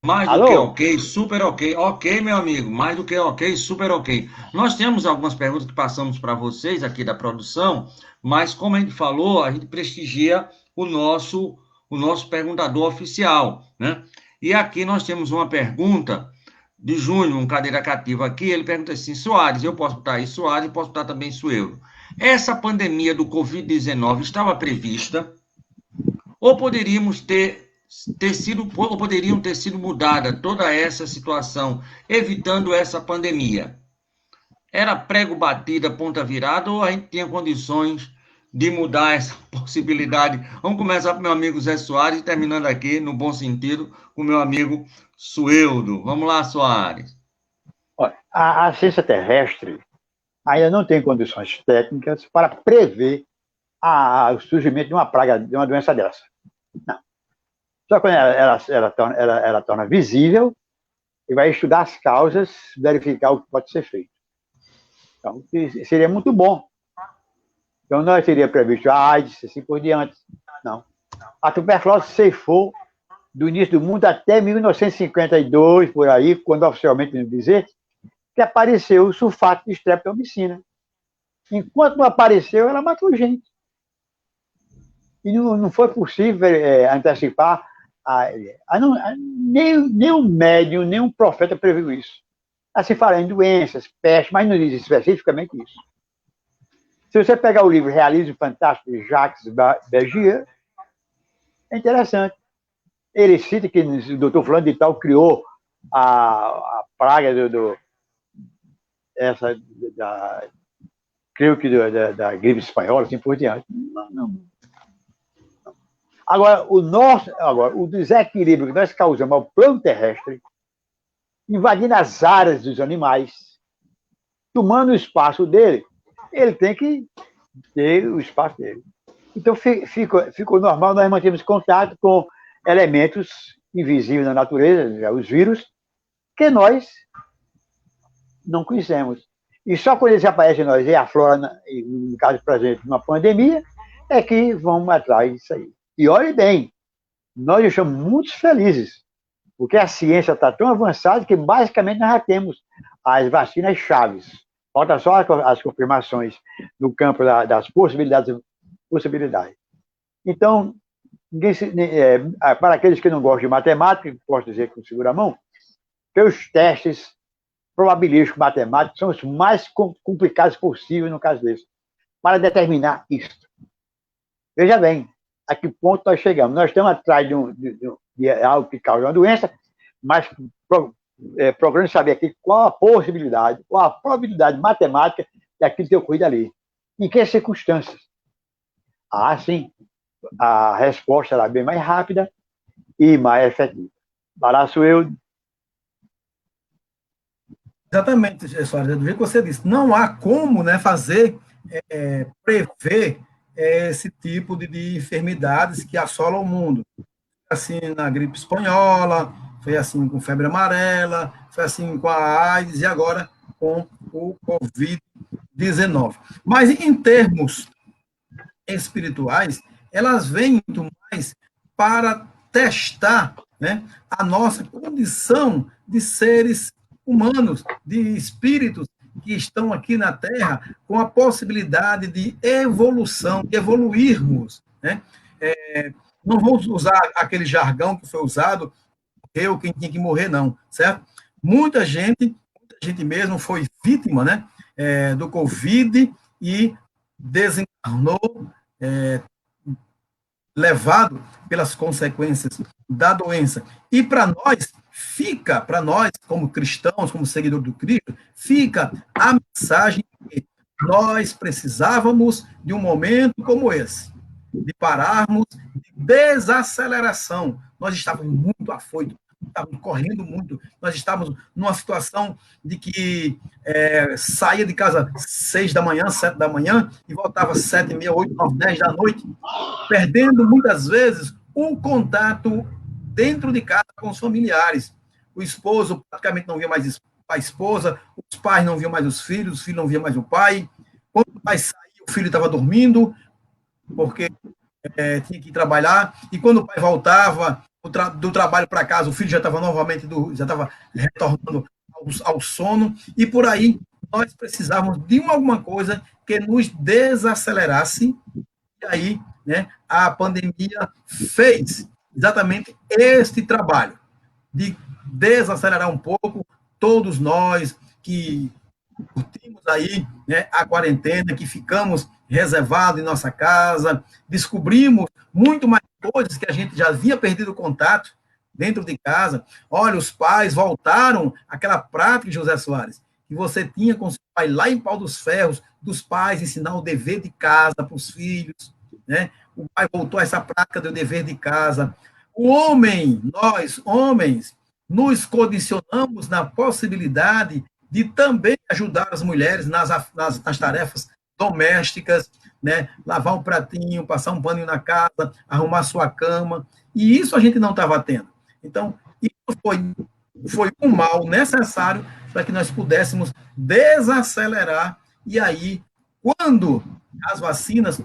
Mais do Alô? que ok, super ok. Ok, meu amigo, mais do que ok, super ok. Nós temos algumas perguntas que passamos para vocês aqui da produção, mas como a gente falou, a gente prestigia o nosso perguntador oficial, né? E aqui nós temos uma pergunta de Júnior, um cadeira cativa aqui, ele pergunta assim: Soares, eu posso botar aí Soares e posso botar também Sueldo. Essa pandemia do Covid-19 estava prevista ou poderiam ter sido mudada toda essa situação, evitando essa pandemia? Era prego batida, ponta virada, ou a gente tinha condições de mudar essa possibilidade? Vamos começar com meu amigo Zé Soares, terminando aqui, no bom sentido, com meu amigo Sueldo. Vamos lá, Soares. Olha, a ciência terrestre ainda não tem condições técnicas para prever o surgimento de uma praga, de uma doença dessa. Não. Só quando ela torna visível e vai estudar as causas, verificar o que pode ser feito. Então, seria muito bom. Então, nós teríamos previsto a AIDS, assim por diante. Não. A tuberculose ceifou do início do mundo até 1952, por aí, quando oficialmente não dizer, que apareceu o sulfato de streptomicina. Enquanto não apareceu, ela matou gente. E não foi possível antecipar, nem um médium, nem um profeta previu isso. Assim fala em doenças, peste, mas não diz especificamente isso. Se você pegar o livro Realismo Fantástico de Jacques Bergier, é interessante. Ele cita que o doutor fulano de tal criou a praga creio que da gripe espanhola, assim por diante. Não. Agora, o desequilíbrio que nós causamos ao plano terrestre, invadindo as áreas dos animais, tomando o espaço dele, ele tem que ter o espaço dele. Então, ficou normal, nós mantemos contato com elementos invisíveis na natureza, os vírus, que nós não conhecemos. E só quando eles aparecem em nós e afloram, no caso presente, numa pandemia, é que vamos atrás disso aí. E olhe bem, nós estamos muito felizes, porque a ciência está tão avançada que basicamente nós já temos as vacinas chaves. Falta só as confirmações no campo das possibilidades. Então, para aqueles que não gostam de matemática, posso dizer que segura a mão, que os testes probabilísticos matemáticos são os mais complicados possíveis no caso desse, para determinar isso. Veja bem, a que ponto nós chegamos. Nós estamos atrás de algo que causa uma doença, mas procurando saber aqui qual a possibilidade, qual a probabilidade matemática daquilo ter ocorrido ali. Em que circunstâncias? Sim, a resposta era bem mais rápida e mais efetiva. Baraço eu. Exatamente, Soares, do jeito que você disse, não há como, né, prever esse tipo de enfermidades que assolam o mundo. Assim na gripe espanhola, foi assim com febre amarela, foi assim com a AIDS e agora com o Covid-19. Mas em termos espirituais, elas vêm muito mais para testar, né, a nossa condição de seres humanos, de espíritos que estão aqui na Terra com a possibilidade de evolução, de evoluirmos, né? Não vamos usar aquele jargão que foi usado, morreu quem tinha que morrer, não, certo? Muita gente mesmo foi vítima, né, do Covid e desencarnou levado pelas consequências da doença. E para nós, como cristãos, como seguidores do Cristo, fica a mensagem que nós precisávamos de um momento como esse, de pararmos, de desaceleração. Nós estávamos muito afoitos, estávamos correndo muito, nós estávamos numa situação de que saía de casa 6 da manhã, 7 da manhã, e voltava 7, meia, 8, 9, 10 da noite, perdendo muitas vezes o contato dentro de casa com os familiares. O esposo praticamente não via mais a esposa, os pais não viam mais os filhos não viam mais o pai. Quando o pai saía, o filho estava dormindo, porque tinha que ir trabalhar, e quando o pai voltava do trabalho para casa, o filho já estava novamente, já estava retornando ao sono, e por aí nós precisávamos de alguma coisa que nos desacelerasse, e aí, né, a pandemia fez exatamente este trabalho, de desacelerar um pouco todos nós que curtimos aí, né, a quarentena, que ficamos reservados em nossa casa, descobrimos muito mais coisas que a gente já havia perdido contato dentro de casa. Olha, os pais voltaram àquela prática, José Soares, que você tinha com seu pai lá em Pau dos Ferros, dos pais ensinar o dever de casa para os filhos, né? O pai voltou a essa prática do dever de casa. O homem, nós, homens, nos condicionamos na possibilidade de também ajudar as mulheres nas tarefas domésticas, né? Lavar um pratinho, passar um paninho na casa, arrumar sua cama, e isso a gente não estava tendo. Então, isso foi um mal necessário para que nós pudéssemos desacelerar, e aí, quando as vacinas,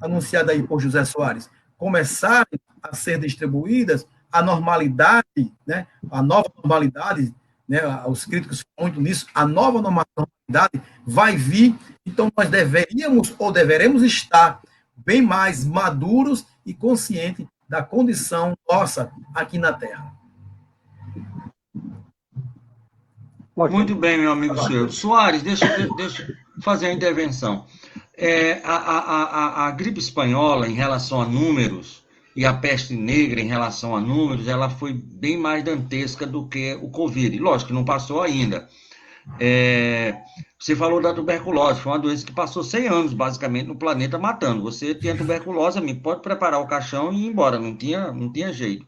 anunciadas aí por José Soares, começarem a ser distribuídas, a normalidade, né, a nova normalidade, né, os críticos falam muito nisso, a nova normalidade vai vir, então nós deveríamos ou deveremos estar bem mais maduros e conscientes da condição nossa aqui na Terra. Muito bem, meu amigo senhor. Soares, deixa eu fazer a intervenção. A gripe espanhola, em relação a números, e a peste negra, em relação a números, ela foi bem mais dantesca do que o Covid. Lógico que não passou ainda. Você falou da tuberculose, foi uma doença que passou 100 anos, basicamente, no planeta matando. Você tinha tuberculose, amigo, pode preparar o caixão e ir embora, não tinha jeito.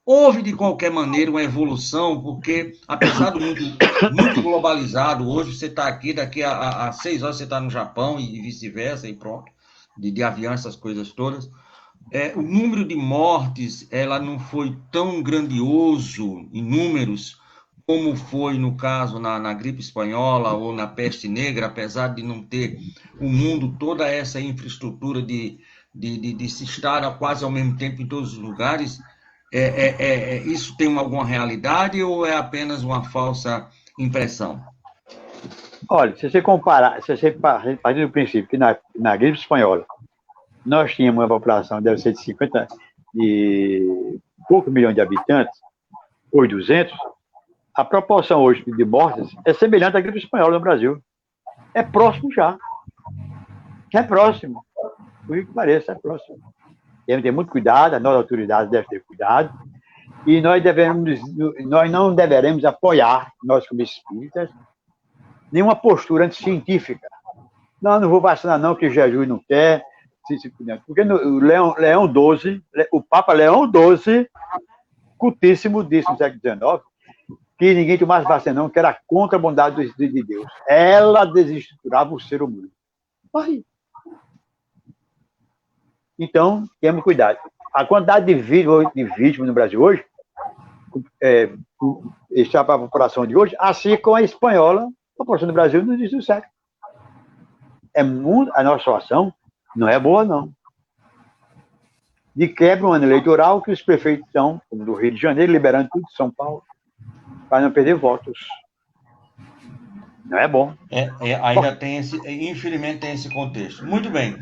Houve, de qualquer maneira, uma evolução, porque, apesar do mundo muito globalizado, hoje você está aqui, daqui a 6 horas você está no Japão e vice-versa, e pronto, de avião, essas coisas todas. O número de mortes, ela não foi tão grandioso em números como foi no caso na gripe espanhola ou na peste negra, apesar de não ter o mundo toda essa infraestrutura de se estar quase ao mesmo tempo em todos os lugares. Isso tem alguma realidade ou é apenas uma falsa impressão? Olha, se você comparar, se você partir do princípio que na gripe espanhola nós tínhamos uma população, deve ser de poucos milhões de habitantes, ou 200, a proporção hoje de mortes é semelhante à gripe espanhola no Brasil. É próximo já. É próximo. Por que pareça, é próximo. Devemos ter muito cuidado, as nossas autoridades devem ter cuidado, e nós não deveremos apoiar, nós como espíritas, nenhuma postura anticientífica. Não vou vacinar não, que Jesus não quer. Porque o Papa Leão XII, cultíssimo, disse no século XIX, que ninguém tomasse vacina não, que era contra a bondade de Deus. Ela desestruturava o ser humano. Aí. Então, temos cuidado. A quantidade de vítimas no Brasil hoje, está para a população de hoje, assim como a espanhola, a população do Brasil no início do século. A nossa situação não é boa, não. De quebra um ano eleitoral que os prefeitos estão, como do Rio de Janeiro, liberando tudo de São Paulo, para não perder votos. Não é bom. Ainda tem infelizmente tem esse contexto. Muito bem.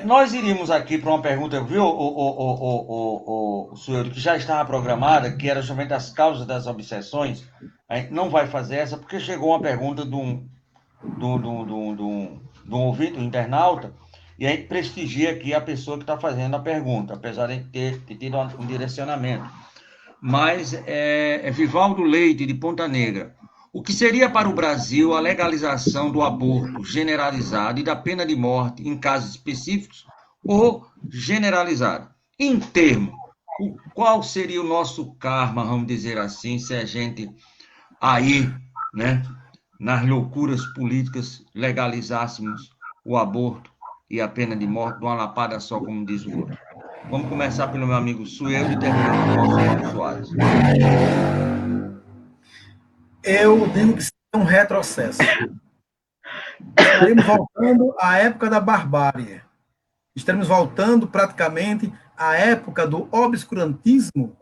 Nós iríamos aqui para uma pergunta, viu, o senhor, que já estava programada, que era justamente as causas das obsessões. A gente não vai fazer essa, porque chegou uma pergunta de um ouvinte, um internauta, E a gente prestigia aqui a pessoa que está fazendo a pergunta, apesar de ter tido um direcionamento. Mas é Vivaldo Leite, de Ponta Negra. O que seria para o Brasil a legalização do aborto generalizado e da pena de morte em casos específicos ou generalizado? Em termo, qual seria o nosso karma, vamos dizer assim, se a gente aí, né, nas loucuras políticas, legalizássemos o aborto e a pena de morte de uma lapada só, como diz o outro? Vamos começar pelo meu amigo Sueldo e terminar com o nosso amigo Soares. Eu digo que é um retrocesso. Estaremos voltando à época da barbárie. Estaremos voltando praticamente à época do obscurantismo,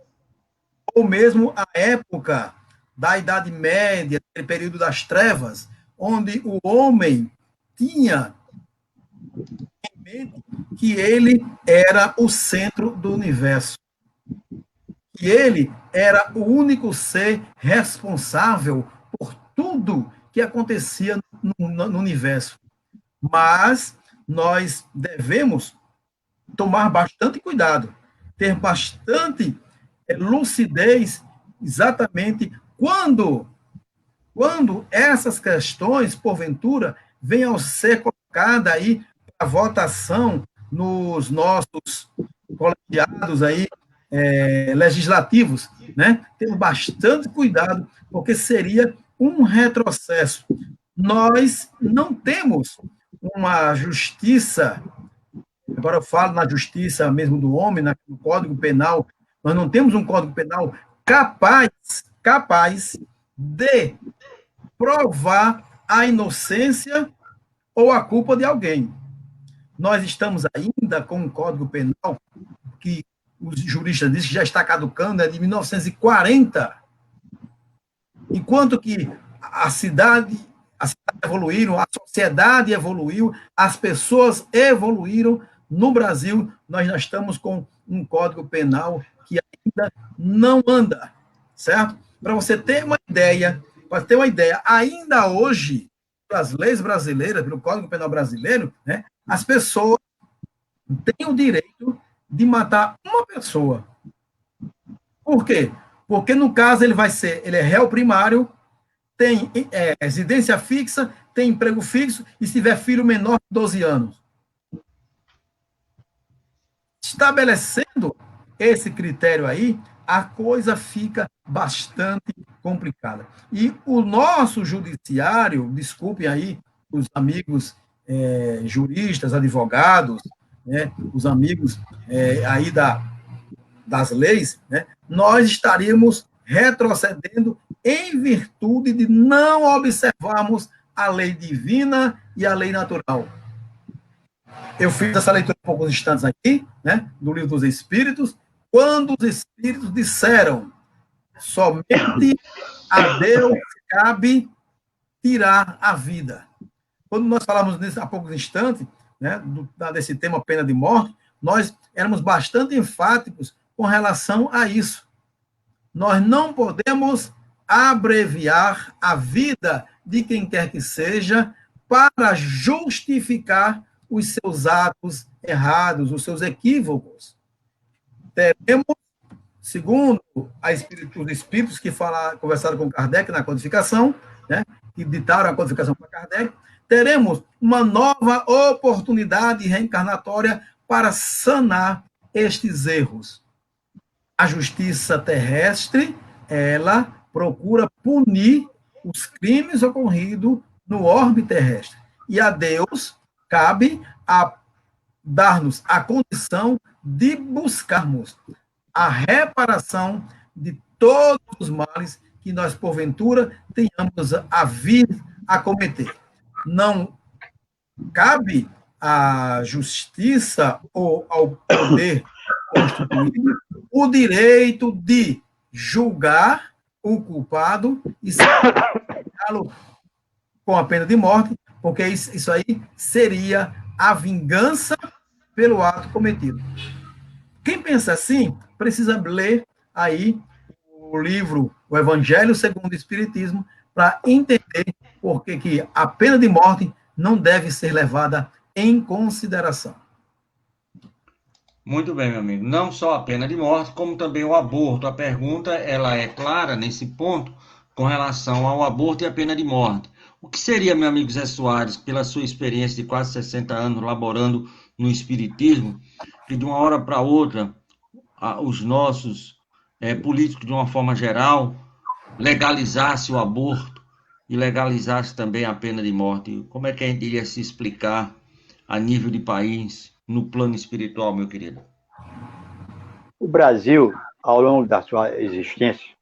ou mesmo à época da Idade Média, aquele período das trevas, onde o homem tinha em mente que ele era o centro do universo. Que ele era o único ser responsável por tudo que acontecia no universo. Mas nós devemos tomar bastante cuidado, ter bastante lucidez, exatamente quando essas questões, porventura, venham a ser colocadas aí para votação nos nossos colegiados aí, legislativos, né? Temos bastante cuidado, porque seria um retrocesso. Nós não temos uma justiça, agora eu falo na justiça mesmo do homem, no Código Penal, nós não temos um Código Penal capaz de provar a inocência ou a culpa de alguém. Nós estamos ainda com um Código Penal que os juristas dizem que já está caducando, é de 1940. Enquanto que a cidade evoluíram, a sociedade evoluiu, as pessoas evoluíram, no Brasil nós já estamos com um Código Penal que ainda não anda, certo? Para você ter uma ideia, ainda hoje, pelas leis brasileiras, pelo Código Penal brasileiro, né, as pessoas têm o direito de matar uma pessoa. Por quê? Porque, no caso, ele é réu primário, tem residência fixa, tem emprego fixo, e se tiver filho menor de 12 anos. Estabelecendo esse critério aí, a coisa fica bastante complicada. E o nosso judiciário, desculpem aí os amigos juristas, advogados, né, os amigos aí das leis, né, nós estaríamos retrocedendo em virtude de não observarmos a lei divina e a lei natural. Eu fiz essa leitura por poucos instantes aqui, né, do Livro dos Espíritos, quando os Espíritos disseram: somente a Deus cabe tirar a vida. Quando nós falamos há poucos instantes, né, desse tema pena de morte, nós éramos bastante enfáticos com relação a isso. Nós não podemos abreviar a vida de quem quer que seja para justificar os seus atos errados, os seus equívocos. Teremos, segundo os espíritos que conversaram com Kardec na codificação, né, que ditaram a codificação para Kardec, teremos uma nova oportunidade reencarnatória para sanar estes erros. A justiça terrestre, ela procura punir os crimes ocorridos no orbe terrestre. E a Deus cabe a dar-nos a condição de buscarmos a reparação de todos os males que nós, porventura, tenhamos a vir a cometer. Não cabe à justiça ou ao poder constituído o direito de julgar o culpado e sentenciá-lo com a pena de morte, porque isso aí seria a vingança pelo ato cometido. Quem pensa assim, precisa ler aí o livro O Evangelho segundo o Espiritismo para entender por que a pena de morte não deve ser levada em consideração. Muito bem, meu amigo. Não só a pena de morte, como também o aborto. A pergunta, ela é clara nesse ponto com relação ao aborto e a pena de morte. O que seria, meu amigo Zé Soares, pela sua experiência de quase 60 anos laborando no espiritismo, que de uma hora para outra os nossos políticos, de uma forma geral, legalizasse o aborto e legalizasse também a pena de morte? Como é que a gente iria se explicar a nível de país, no plano espiritual, meu querido? O Brasil, ao longo da sua existência,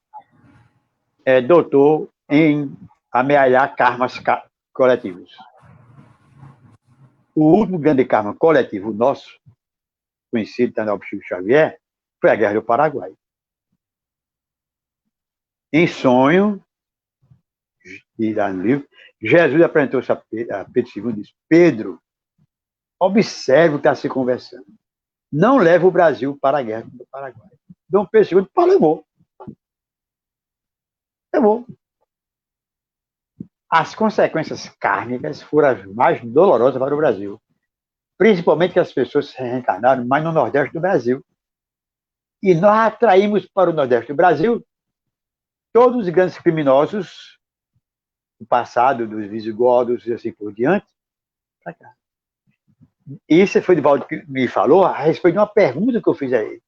é doutor em amealhar karmas coletivos. O último grande karma coletivo nosso, conhecido também por Chico Xavier, foi a Guerra do Paraguai. Em sonho, e lá no livro, Jesus apresentou-se a Pedro II e disse: Pedro, observe o que está se conversando. Não leve o Brasil para a Guerra do Paraguai. Dom Pedro II levou. Levou. As consequências kármicas foram as mais dolorosas para o Brasil. Principalmente que as pessoas se reencarnaram mais no Nordeste do Brasil. E nós atraímos para o Nordeste do Brasil todos os grandes criminosos do passado, dos visigodos e assim por diante, para cá. Isso foi o Divaldo que me falou a respeito de uma pergunta que eu fiz a ele.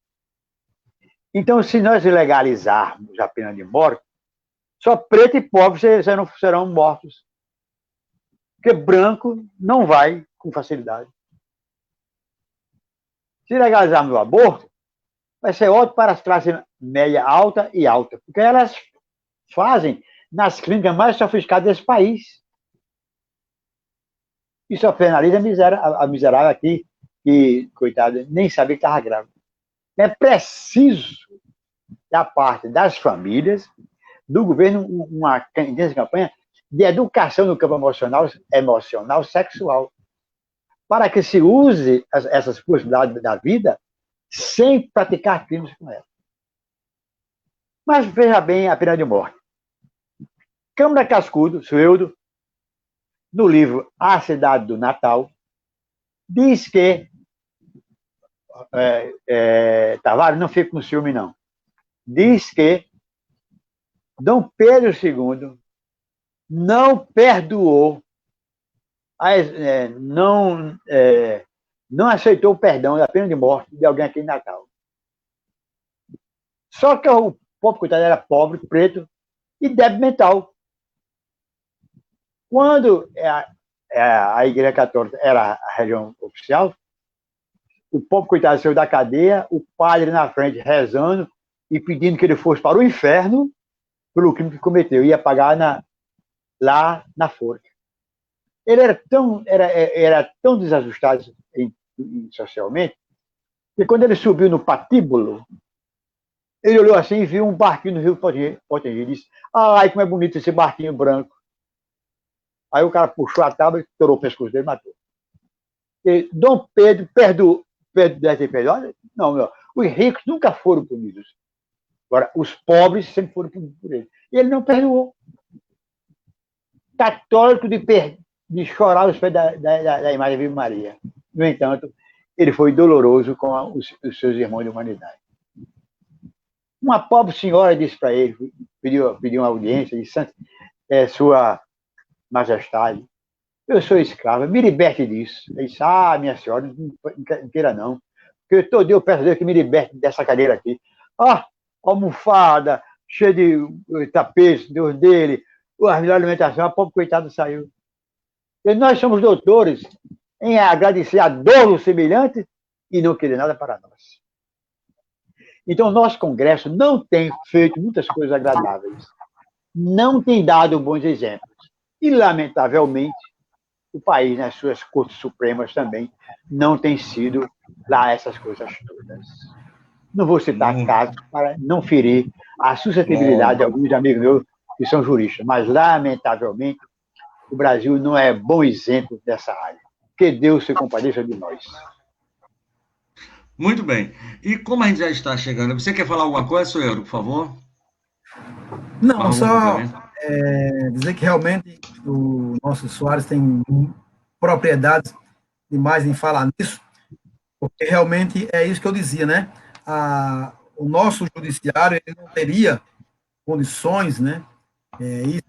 Então, se nós legalizarmos a pena de morte, só preto e pobre serão mortos. Porque branco não vai com facilidade. Se legalizarmos o aborto, vai ser ótimo para as classes média alta e alta, porque elas fazem nas clínicas mais sofisticadas desse país. E só penaliza a miserável aqui, que, coitada, nem sabia que estava grávida. É preciso, da parte das famílias, do governo, uma campanha de educação no campo emocional, sexual, para que se use essas possibilidades da vida sem praticar crimes com ela. Mas veja bem a pena de morte. Câmara Cascudo, Sueldo, no livro A Cidade do Natal, diz que Tavares, não fica com ciúme, não. Diz que Dom Pedro II não perdoou, não aceitou o perdão da pena de morte de alguém aqui em Natal. Só que o povo, coitado, era pobre, preto e débil mental. Quando a Igreja Católica era a religião oficial, o povo, coitado, saiu da cadeia, o padre na frente rezando e pedindo que ele fosse para o inferno pelo crime que cometeu, ia pagar lá na forca. Ele era tão desajustado socialmente que quando ele subiu no patíbulo, ele olhou assim e viu um barquinho no Rio Potengi e disse: ai, como é bonito esse barquinho branco. Aí o cara puxou a tábua, estourou o pescoço dele e matou. E Dom Pedro deve ter perdoado? Não, não. Os ricos nunca foram punidos. Agora, os pobres sempre foram punidos por ele. E ele não perdoou. Católico de chorar aos pés da imagem da Virgem Maria. No entanto, ele foi doloroso com os seus irmãos de humanidade. Uma pobre senhora disse para ele, pediu uma audiência, disse: Sua Majestade, eu sou escrava, me liberte disso. Ele disse: minha senhora, não queira não, porque todo dia eu peço a Deus que me liberte dessa cadeira aqui. Almofada, cheia de tapete, Deus dele, a melhor alimentação, a pobre coitada saiu. E nós somos doutores em agradecer a dor do semelhante e não querer nada para nós. Então, o nosso Congresso não tem feito muitas coisas agradáveis, não tem dado bons exemplos. E, lamentavelmente, o país, nas suas cortes supremas também, não tem sido lá essas coisas todas. Não vou citar casos para não ferir a suscetibilidade de alguns amigos meus que são juristas, mas, lamentavelmente, o Brasil não é bom exemplo dessa área. Que Deus se compadeça de nós. Muito bem. E como a gente já está chegando, você quer falar alguma coisa, Sueldo, por favor? Não, só dizer que realmente o nosso Soares tem propriedades demais em falar nisso, porque realmente é isso que eu dizia, né? O nosso judiciário ele não teria condições, né? Isso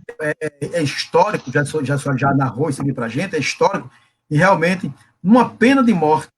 é histórico, já narrou isso aqui para a gente, é histórico, e realmente, numa pena de morte,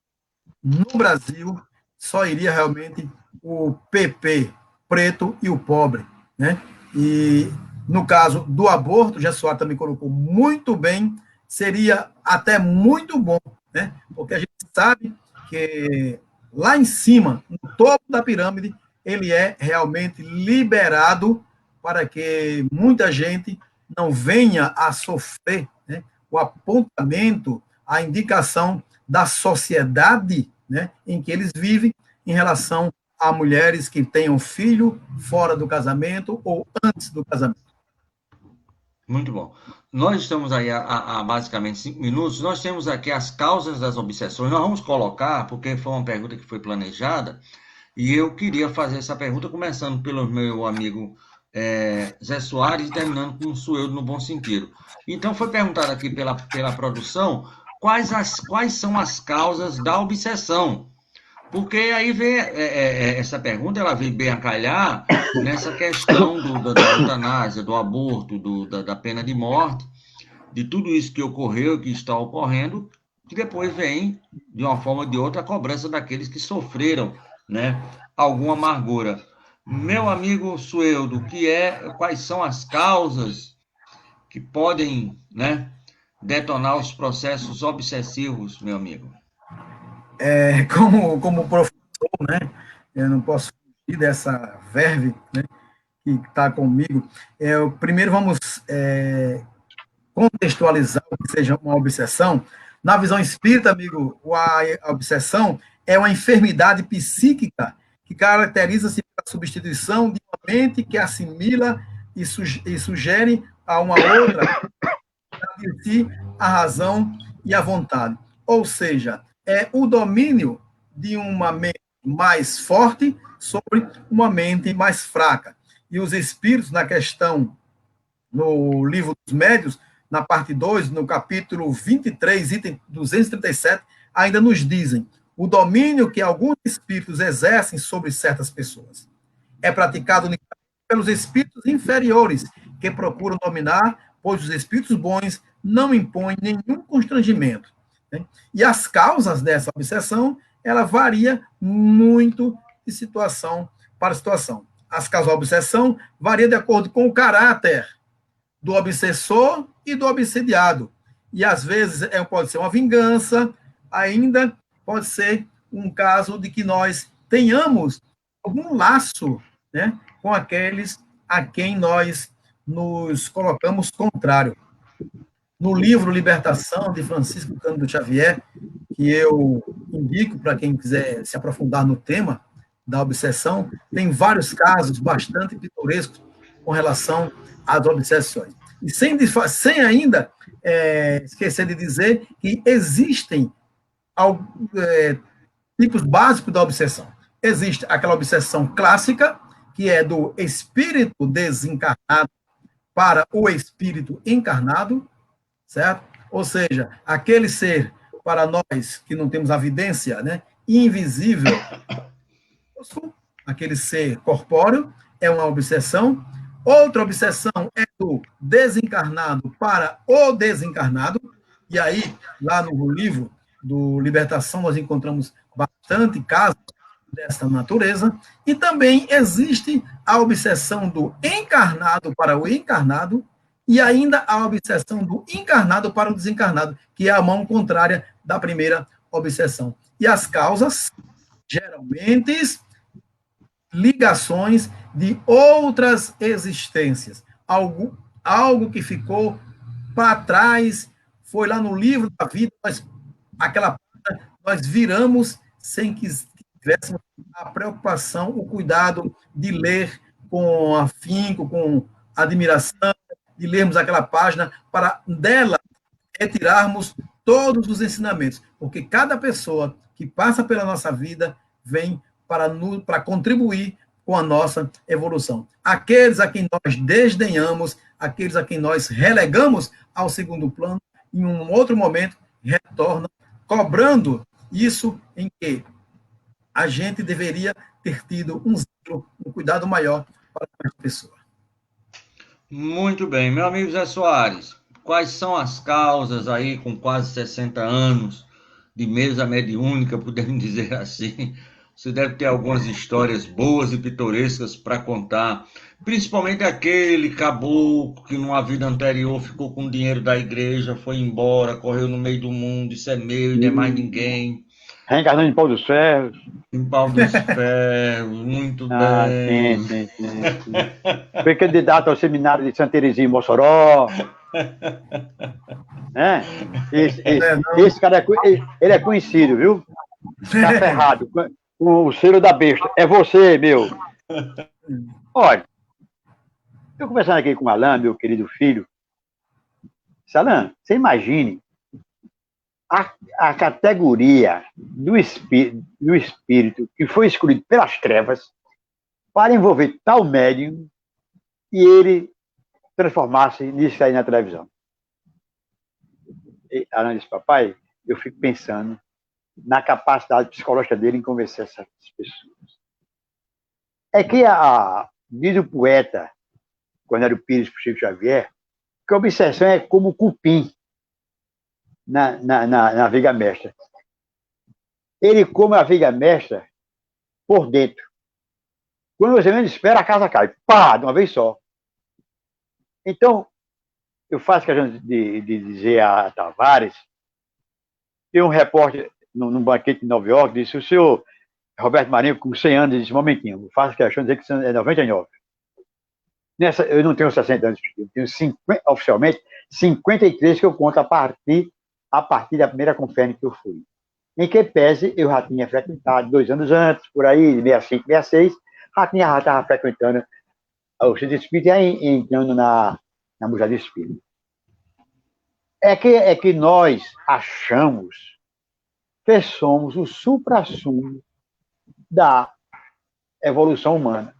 no Brasil, só iria realmente o PP, preto e o pobre, né? E no caso do aborto, o Jessuar também colocou muito bem, seria até muito bom, né? Porque a gente sabe que lá em cima, no topo da pirâmide, ele é realmente liberado para que muita gente não venha a sofrer, né, o apontamento, a indicação da sociedade, né, em que eles vivem em relação a mulheres que tenham filho fora do casamento ou antes do casamento. Muito bom. Nós estamos aí há basicamente 5 minutos. Nós temos aqui as causas das obsessões. Nós vamos colocar, porque foi uma pergunta que foi planejada, e eu queria fazer essa pergunta começando pelo meu amigo Zé Soares e terminando com o Sueldo no bom sentido. Então, foi perguntado aqui pela produção quais são as causas da obsessão. Porque aí vem essa pergunta, ela vem bem a calhar nessa questão da eutanásia, do aborto, da pena de morte, de tudo isso que ocorreu, que está ocorrendo, que depois vem, de uma forma ou de outra, a cobrança daqueles que sofreram, né, alguma amargura. Meu amigo Sueldo, quais são as causas que podem, né, detonar os processos obsessivos, meu amigo? Como professor, né, eu não posso fugir dessa verve, né, que está comigo. Primeiro vamos contextualizar o que seja uma obsessão. Na visão espírita, amigo, a obsessão é uma enfermidade psíquica que caracteriza-se pela substituição de uma mente que assimila e sugere a uma outra de si a razão e a vontade. Ou seja, é o domínio de uma mente mais forte sobre uma mente mais fraca. E os espíritos, na questão, no livro dos médios, na parte 2, no capítulo 23, item 237, ainda nos dizem o domínio que alguns espíritos exercem sobre certas pessoas. É praticado pelos espíritos inferiores, que procuram dominar, pois os espíritos bons não impõem nenhum constrangimento. Né? E as causas dessa obsessão, ela varia muito de situação para situação. As causas da obsessão variam de acordo com o caráter do obsessor e do obsediado. E, às vezes, pode ser uma vingança, ainda pode ser um caso de que nós tenhamos algum laço, né, com aqueles a quem nós nos colocamos contrário. No livro Libertação, de Francisco Cândido Xavier, que eu indico para quem quiser se aprofundar no tema da obsessão, tem vários casos bastante pitorescos com relação às obsessões. E sem ainda esquecer de dizer que existem tipos básicos da obsessão. Existe aquela obsessão clássica, que é do espírito desencarnado para o espírito encarnado, certo? Ou seja, aquele ser, para nós que não temos a evidência, né, invisível, aquele ser corpóreo, é uma obsessão. Outra obsessão é do desencarnado para o desencarnado, e aí, lá no livro do Libertação, nós encontramos bastante casos dessa natureza, e também existe a obsessão do encarnado para o encarnado, e ainda a obsessão do encarnado para o desencarnado, que é a mão contrária da primeira obsessão. E as causas, geralmente, ligações de outras existências. Algo que ficou para trás, foi lá no livro da vida, nós viramos sem que tivéssemos a preocupação, o cuidado de ler com afinco, com admiração, de lermos aquela página, para dela retirarmos todos os ensinamentos, porque cada pessoa que passa pela nossa vida vem para contribuir com a nossa evolução. Aqueles a quem nós desdenhamos, aqueles a quem nós relegamos ao segundo plano, em um outro momento, retornam cobrando isso em que a gente deveria ter tido um cuidado maior para a pessoa. Muito bem, meu amigo Zé Soares, quais são as causas aí com quase 60 anos de mesa mediúnica, podemos dizer assim? Você deve ter algumas histórias boas e pitorescas para contar, principalmente aquele caboclo que numa vida anterior ficou com o dinheiro da igreja, foi embora, correu no meio do mundo, isso é meu e não é mais ninguém. Reencarnando em Pau dos Ferros. Em pau dos ferros, muito Ah, sim, bem. sim, sim, sim. Foi candidato ao seminário de Santa Teresinha em Mossoró. Né? Esse cara ele é conhecido, viu? Tá ferrado com o selo da besta. É você, meu. Olha, eu conversando aqui com o Alain, meu querido filho. Alain, você imagine a categoria do espírito que foi escolhido pelas trevas para envolver tal médium e ele transformar-se nisso aí na televisão. E Alain disse, papai, eu fico pensando na capacidade psicológica dele em convencer essas pessoas. É que diz o poeta, quando era o Pires para o Chico Xavier, que a obsessão é como o cupim na viga mestra. Ele come a viga mestra por dentro. Quando você menos espera, a casa cai. Pá, de uma vez só. Então, eu faço questão de dizer a Tavares, tem um repórter num banquete em Nova York, disse, o senhor Roberto Marinho, com 100 anos, disse, momentinho, eu faço questão de dizer que é 99. Eu não tenho 60 anos, eu tenho 50, oficialmente 53 que eu conto a partir da primeira conferência que eu fui. Em que pese, eu já tinha frequentado 2 anos antes, por aí, 65, 66, já estava frequentando o Centro Espírita e entrando na Mujada Espírita. É que nós achamos que somos o suprassumo da evolução humana.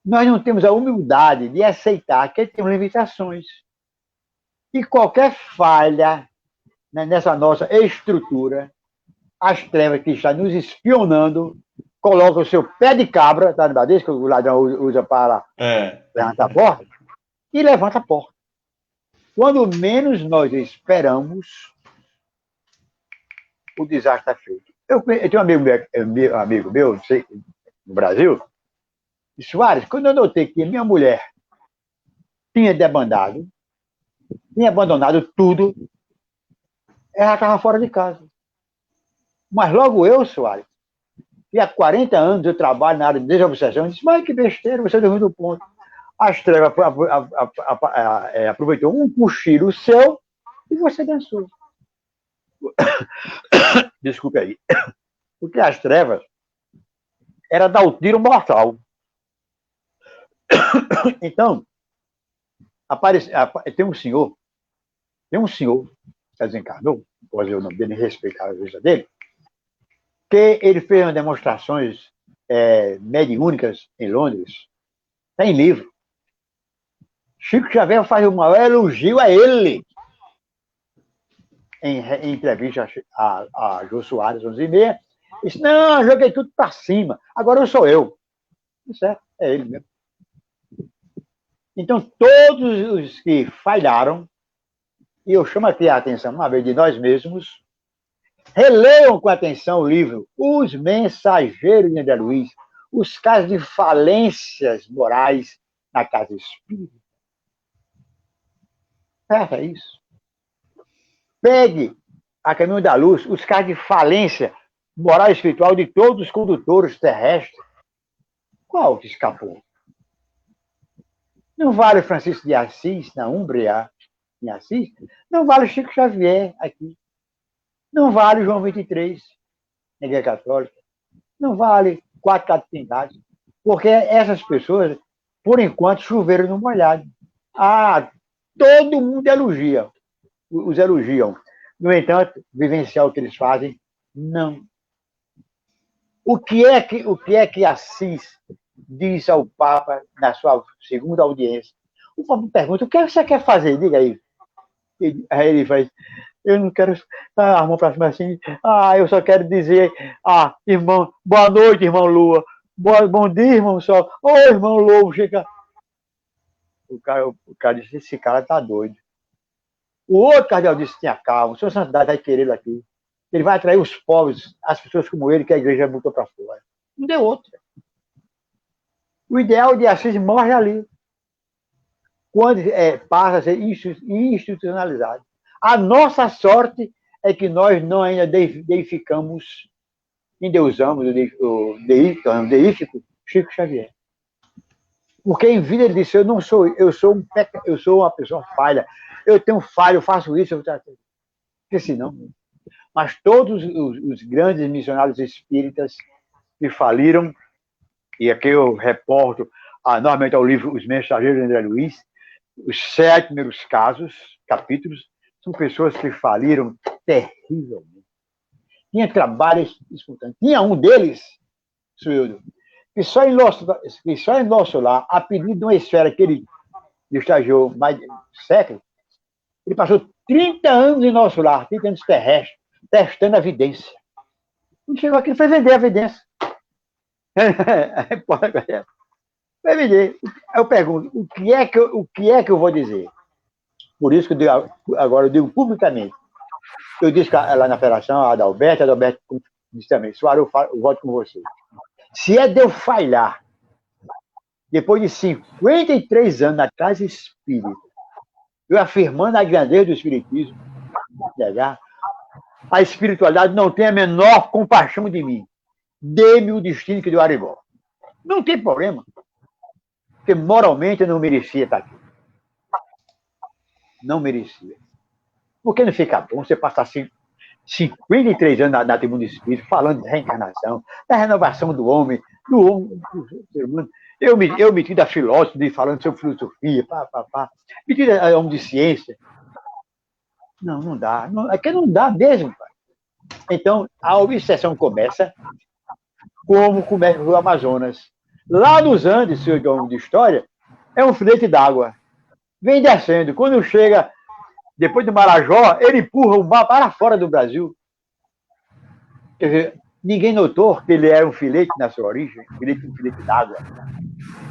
Nós não temos a humildade de aceitar que temos limitações. E qualquer falha nessa nossa estrutura, as trevas que estão nos espionando, colocam o seu pé de cabra, tá no badisco, que o ladrão usa para levantar a porta, e levanta a porta. Quando menos nós esperamos, o desastre está feito. Eu tenho um amigo meu no Brasil, Soares, quando eu notei que minha mulher tinha debandado, tinha abandonado tudo, ela estava fora de casa. Mas logo eu, Soares, que há 40 anos eu trabalho na área de desobsessão, disse, mas que besteira, você dormiu no ponto. As trevas aproveitou um cochilo seu e você dançou. Desculpe aí. Porque as trevas era dar o tiro mortal. Então, tem um senhor que desencarnou, pode dizer o nome dele, respeitar a vida dele, que ele fez umas demonstrações mediúnicas em Londres, tem livro. Chico Xavier faz o maior elogio a ele em entrevista a Jô Soares, 11h30. Disse, não, joguei tudo para cima, agora eu sou eu. Isso é ele mesmo. Então, todos os que falharam, e eu chamo aqui a atenção, uma vez, de nós mesmos, releiam com atenção o livro Os Mensageiros de André Luiz, os casos de falências morais na casa espírita. É isso. Pegue a Caminho da Luz, os casos de falência moral e espiritual de todos os condutores terrestres. Qual que escapou? Não vale Francisco de Assis, na Úmbria, em Assis. Não vale Chico Xavier, aqui. Não vale João 23, na Igreja Católica. Não vale 4 catedrais. Porque essas pessoas, por enquanto, choveram no molhado. Todo mundo elogia. Os elogiam. No entanto, vivenciar o que eles fazem, não. O que é que Assis disse ao Papa na sua segunda audiência? O Papa pergunta, o que você quer fazer? Diga aí. Aí ele faz, Eu não quero a mão para cima assim. Eu só quero dizer, irmão, boa noite, irmão Lua. Bom dia, irmão Sol. Ô, irmão Lobo, chega. O cara disse, esse cara tá doido. O outro cardeal disse, tinha calma, o senhor Santidade vai querer ele aqui. Ele vai atrair os pobres, as pessoas como ele, que a igreja botou para fora. Não deu outra. O ideal de Assis morre ali. Quando passa a ser institucionalizado. A nossa sorte é que nós não ainda deificamos, endeusamos o deífico Chico Xavier. Porque em vida ele disse, eu sou uma pessoa falha, eu tenho falha, eu faço isso, porque senão. Mas todos os grandes missionários espíritas que faliram, e aqui eu reporto normalmente ao livro Os Mensageiros de André Luiz, os 7 primeiros capítulos, são pessoas que faliram terrivelmente. Tinha trabalhos espontâneos. Tinha um deles, Suildo, que só em nosso lar, a pedido de uma esfera que ele estagiou mais de século, ele passou 30 anos em nosso lar, 30 anos terrestres, testando a evidência. Ele chegou aqui e foi vender a evidência. Vai vender. Eu pergunto, o que é que eu vou dizer? Por isso que agora eu digo publicamente. Eu disse lá na federação, a Adalberto disse também, Suárez, eu voto com você. Se é de eu falhar, depois de 53 anos na casa espírita, eu afirmando a grandeza do espiritismo, a espiritualidade não tem a menor compaixão de mim. Dê-me o destino que deu a Arigó. Não tem problema. Porque moralmente eu não merecia estar aqui. Não merecia. Por que não fica bom você passar 53 anos na tribuna espírita falando de reencarnação, da renovação do homem, do ser humano? Eu metido a filósofo, falando sobre filosofia, metido a homem de ciência. Não dá. É que não dá mesmo, pai. Então, a obsessão começa como começa o Amazonas. Lá nos Andes, senhor de homem de história, é um filete d'água. Vem descendo. Quando chega, depois do Marajó, ele empurra o mar para fora do Brasil. Quer dizer, ninguém notou que ele era um filete na sua origem, um filete d'água.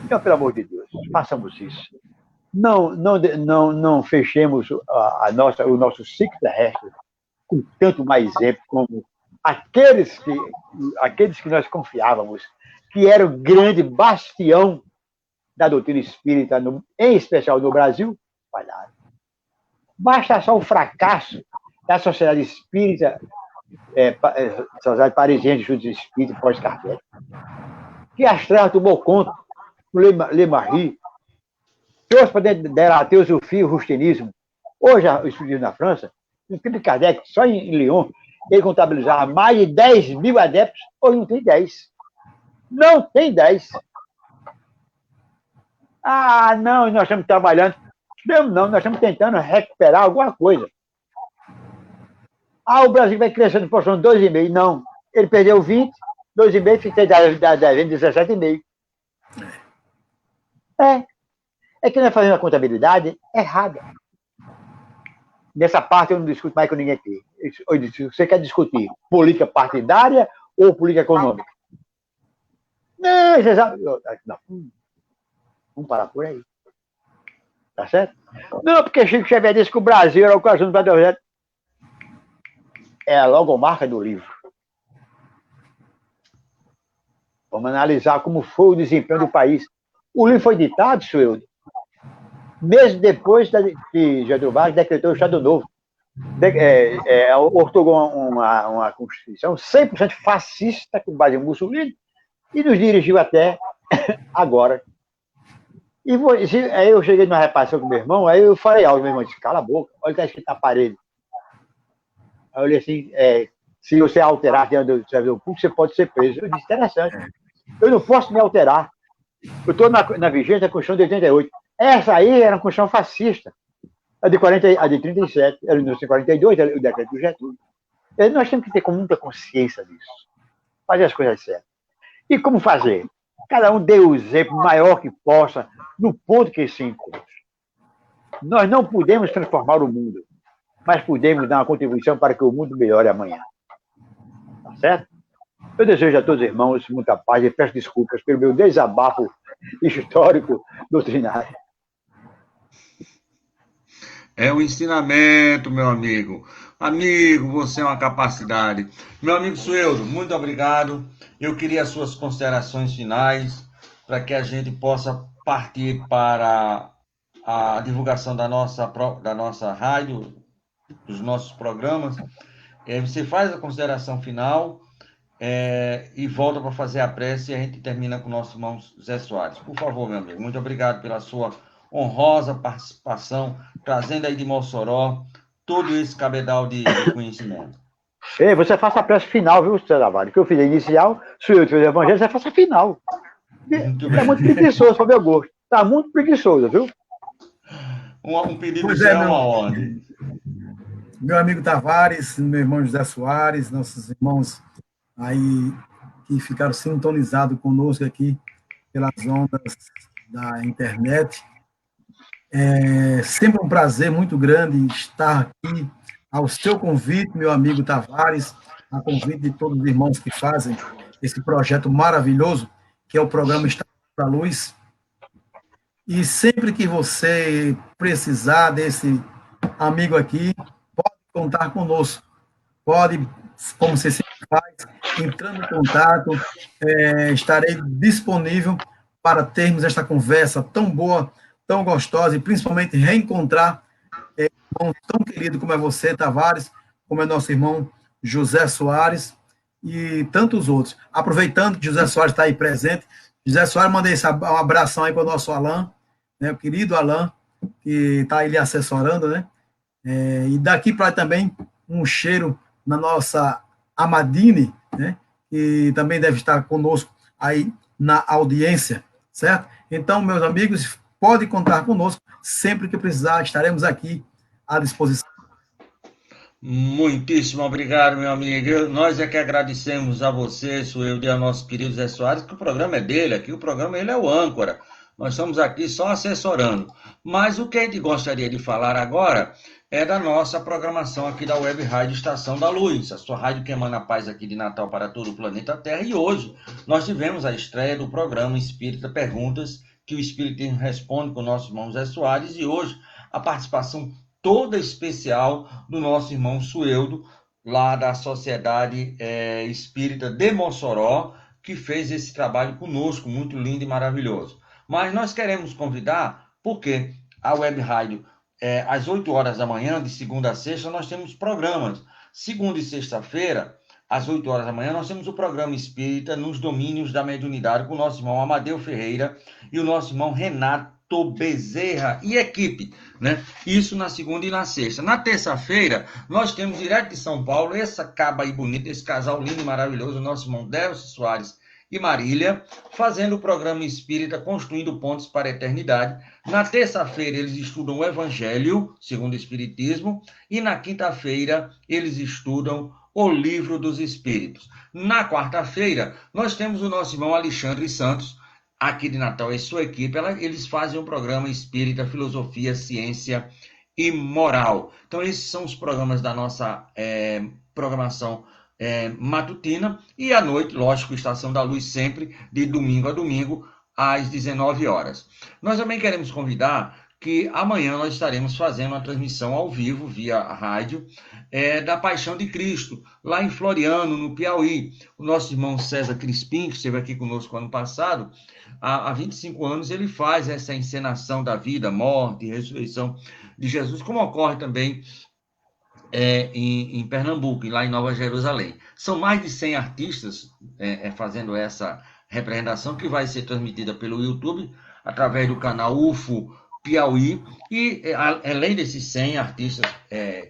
Então, pelo amor de Deus, façamos isso. Não fechemos o nosso ciclo terrestre com tanto mais exemplo como aqueles que nós confiávamos, que era o grande bastião da doutrina espírita, em especial no Brasil, falharam. Basta só o fracasso da sociedade espírita, sociedade parisiense de estudos espíritas pós-Kardec, que as trevas tomou conta, o Le Marie, trouxe para dentro dela a teosofia, o rustinismo. Hoje, o espiritismo na França, no tempo de Kardec, só em Lyon, ele contabilizava mais de 10 mil adeptos, hoje não tem 10. Não tem 10. Não, nós estamos trabalhando. Não, nós estamos tentando recuperar alguma coisa. O Brasil vai crescendo por proporção de 2,5. Não, ele perdeu 20, 2,5, fiquei devendo 17,5. É que nós fazemos a contabilidade errada. Nessa parte eu não discuto mais com ninguém aqui. Eu disse, você quer discutir política partidária ou política econômica? Não, você sabe. Não. Vamos parar por aí. Tá certo? Não, porque Chico Xavier disse que o Brasil era o coração do Brasil. É a logomarca do livro. Vamos analisar como foi o desempenho do país. O livro foi ditado, Sueldo, mesmo depois que Getúlio Vargas decretou o Estado Novo. Ortogou uma Constituição 100% fascista, com base em Mussolini, e nos dirigiu até agora. Aí eu cheguei numa repartição com meu irmão, aí eu falei algo, meu irmão disse, cala a boca, olha o que está escrito na parede. Aí eu olhei assim, se você alterar dentro do servidor público, você pode ser preso. Eu disse, interessante, eu não posso me alterar. Eu estou na vigência da Constituição de 88. Essa aí era uma Constituição fascista. A de 37, era de 1942, o decreto do Getúlio. Nós temos que ter muita consciência disso. Fazer as coisas certas. E como fazer? Cada um dê o exemplo maior que possa, no ponto que se encontra. Nós não podemos transformar o mundo. mas podemos dar uma contribuição para que o mundo melhore amanhã. Tá certo? Eu desejo a todos os irmãos muita paz e peço desculpas pelo meu desabafo histórico doutrinário. É um ensinamento, meu amigo. Amigo, você é uma capacidade. Meu amigo Sueldo, muito obrigado. Eu queria as suas considerações finais para que a gente possa partir para a divulgação da nossa rádio, dos nossos programas. Você faz a consideração final e volta para fazer a prece e a gente termina com o nosso irmão Zé Soares. Por favor, meu amigo, muito obrigado pela sua honrosa participação, trazendo aí de Mossoró todo esse cabedal de conhecimento. Ei, você faça a prece final, viu, Zé Navarro? Que eu fiz a inicial, sou eu que fiz o evangelho, você faça a final. Está muito preguiçoso para o meu gosto. Está muito preguiçoso, viu? Um pedido seu é uma ordem. Meu amigo Tavares, meu irmão José Soares, nossos irmãos aí que ficaram sintonizados conosco aqui pelas ondas da internet. É sempre um prazer muito grande estar aqui ao seu convite, meu amigo Tavares, a convite de todos os irmãos que fazem esse projeto maravilhoso, que é o programa Estação da Luz. E sempre que você precisar desse amigo aqui, pode contar conosco. Pode, como você sempre faz, entrando em contato, estarei disponível para termos esta conversa tão boa, tão gostosa, e principalmente reencontrar irmão tão querido como é você, Tavares, como é nosso irmão José Soares e tantos outros. Aproveitando que José Soares está aí presente, José Soares, mandei um abração aí para o nosso Alain, né, o querido Alain, que está aí lhe assessorando, né? E daqui para também um cheiro na nossa Amadine, né, que também deve estar conosco aí na audiência, certo? Então, meus amigos, pode contar conosco, sempre que precisar, estaremos aqui à disposição. Muitíssimo obrigado, meu amigo. Nós é que agradecemos a você, Sueldo, e ao nosso querido Zé Soares, que o programa é dele, aqui o programa ele é o âncora. Nós estamos aqui só assessorando. Mas o que a gente gostaria de falar agora é da nossa programação aqui da Web Rádio Estação da Luz, a sua rádio que emana paz aqui de Natal para todo o planeta Terra. E hoje nós tivemos a estreia do programa Espírita Perguntas, que o Espiritismo responde com o nosso irmão Zé Soares, e hoje a participação toda especial do nosso irmão Sueldo, lá da Sociedade Espírita de Mossoró, que fez esse trabalho conosco, muito lindo e maravilhoso. Mas nós queremos convidar, porque a Web Rádio, às 8 horas da manhã, de segunda a sexta, nós temos programas. Segunda e sexta-feira, às 8 horas da manhã, nós temos o programa Espírita nos Domínios da Mediunidade, com o nosso irmão Amadeu Ferreira e o nosso irmão Renato Bezerra e equipe, né? Isso na segunda e na sexta. Na terça-feira, nós temos direto de São Paulo, essa caba aí bonita, esse casal lindo e maravilhoso, o nosso irmão Delcio Soares e Marília, fazendo o programa Espírita Construindo Pontes para a Eternidade. Na terça-feira, eles estudam o Evangelho, segundo o Espiritismo, e na quinta-feira, eles estudam o Livro dos Espíritos. Na quarta-feira, nós temos o nosso irmão Alexandre Santos, aqui de Natal, e sua equipe, eles fazem um programa Espírita, Filosofia, Ciência e Moral. Então, esses são os programas da nossa programação matutina, e à noite, lógico, Estação da Luz, sempre de domingo a domingo, às 19 horas. Nós também queremos convidar que amanhã nós estaremos fazendo uma transmissão ao vivo, via rádio, da Paixão de Cristo, lá em Floriano, no Piauí. O nosso irmão César Crispim, que esteve aqui conosco ano passado, há 25 anos, ele faz essa encenação da vida, morte e ressurreição de Jesus, como ocorre também em Pernambuco, lá em Nova Jerusalém. São mais de 100 artistas fazendo essa representação, que vai ser transmitida pelo YouTube, através do canal UFO Piauí, e além desses 100 artistas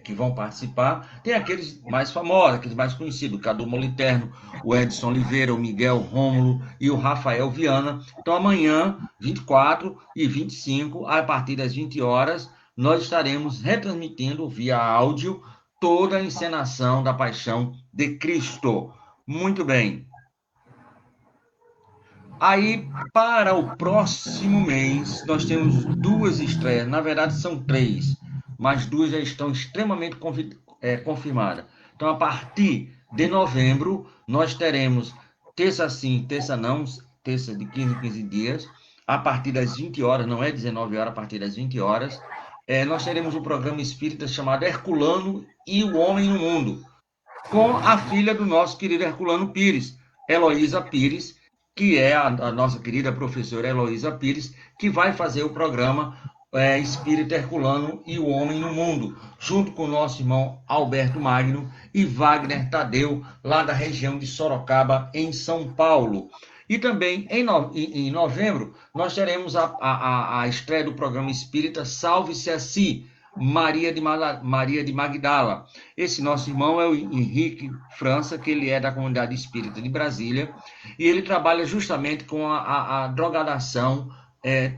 que vão participar, tem aqueles mais famosos, aqueles mais conhecidos, o Cadu Moliterno, o Edson Oliveira, o Miguel Rômulo e o Rafael Viana. Então amanhã, 24 e 25, a partir das 20 horas, nós estaremos retransmitindo via áudio toda a encenação da Paixão de Cristo. Muito bem. Aí, para o próximo mês, nós temos 2 estreias, na verdade são 3. mais 2 já estão extremamente confirmadas. Então, a partir de novembro, nós teremos terça sim, terça não, terça de 15 em 15 dias, a partir das 20 horas, não é 19 horas, a partir das 20 horas, nós teremos um programa espírita chamado Herculano e o Homem no Mundo, com a filha do nosso querido Herculano Pires, Heloísa Pires, que é a nossa querida professora Heloísa Pires, que vai fazer o programa Espírito Herculano e o Homem no Mundo, junto com o nosso irmão Alberto Magno e Wagner Tadeu, lá da região de Sorocaba, em São Paulo. E também, em novembro, nós teremos a estreia do programa espírita Salve-se Assim, Maria de Magdala. Esse nosso irmão é o Henrique França, que ele é da Comunidade Espírita de Brasília, e ele trabalha justamente com a drogadação,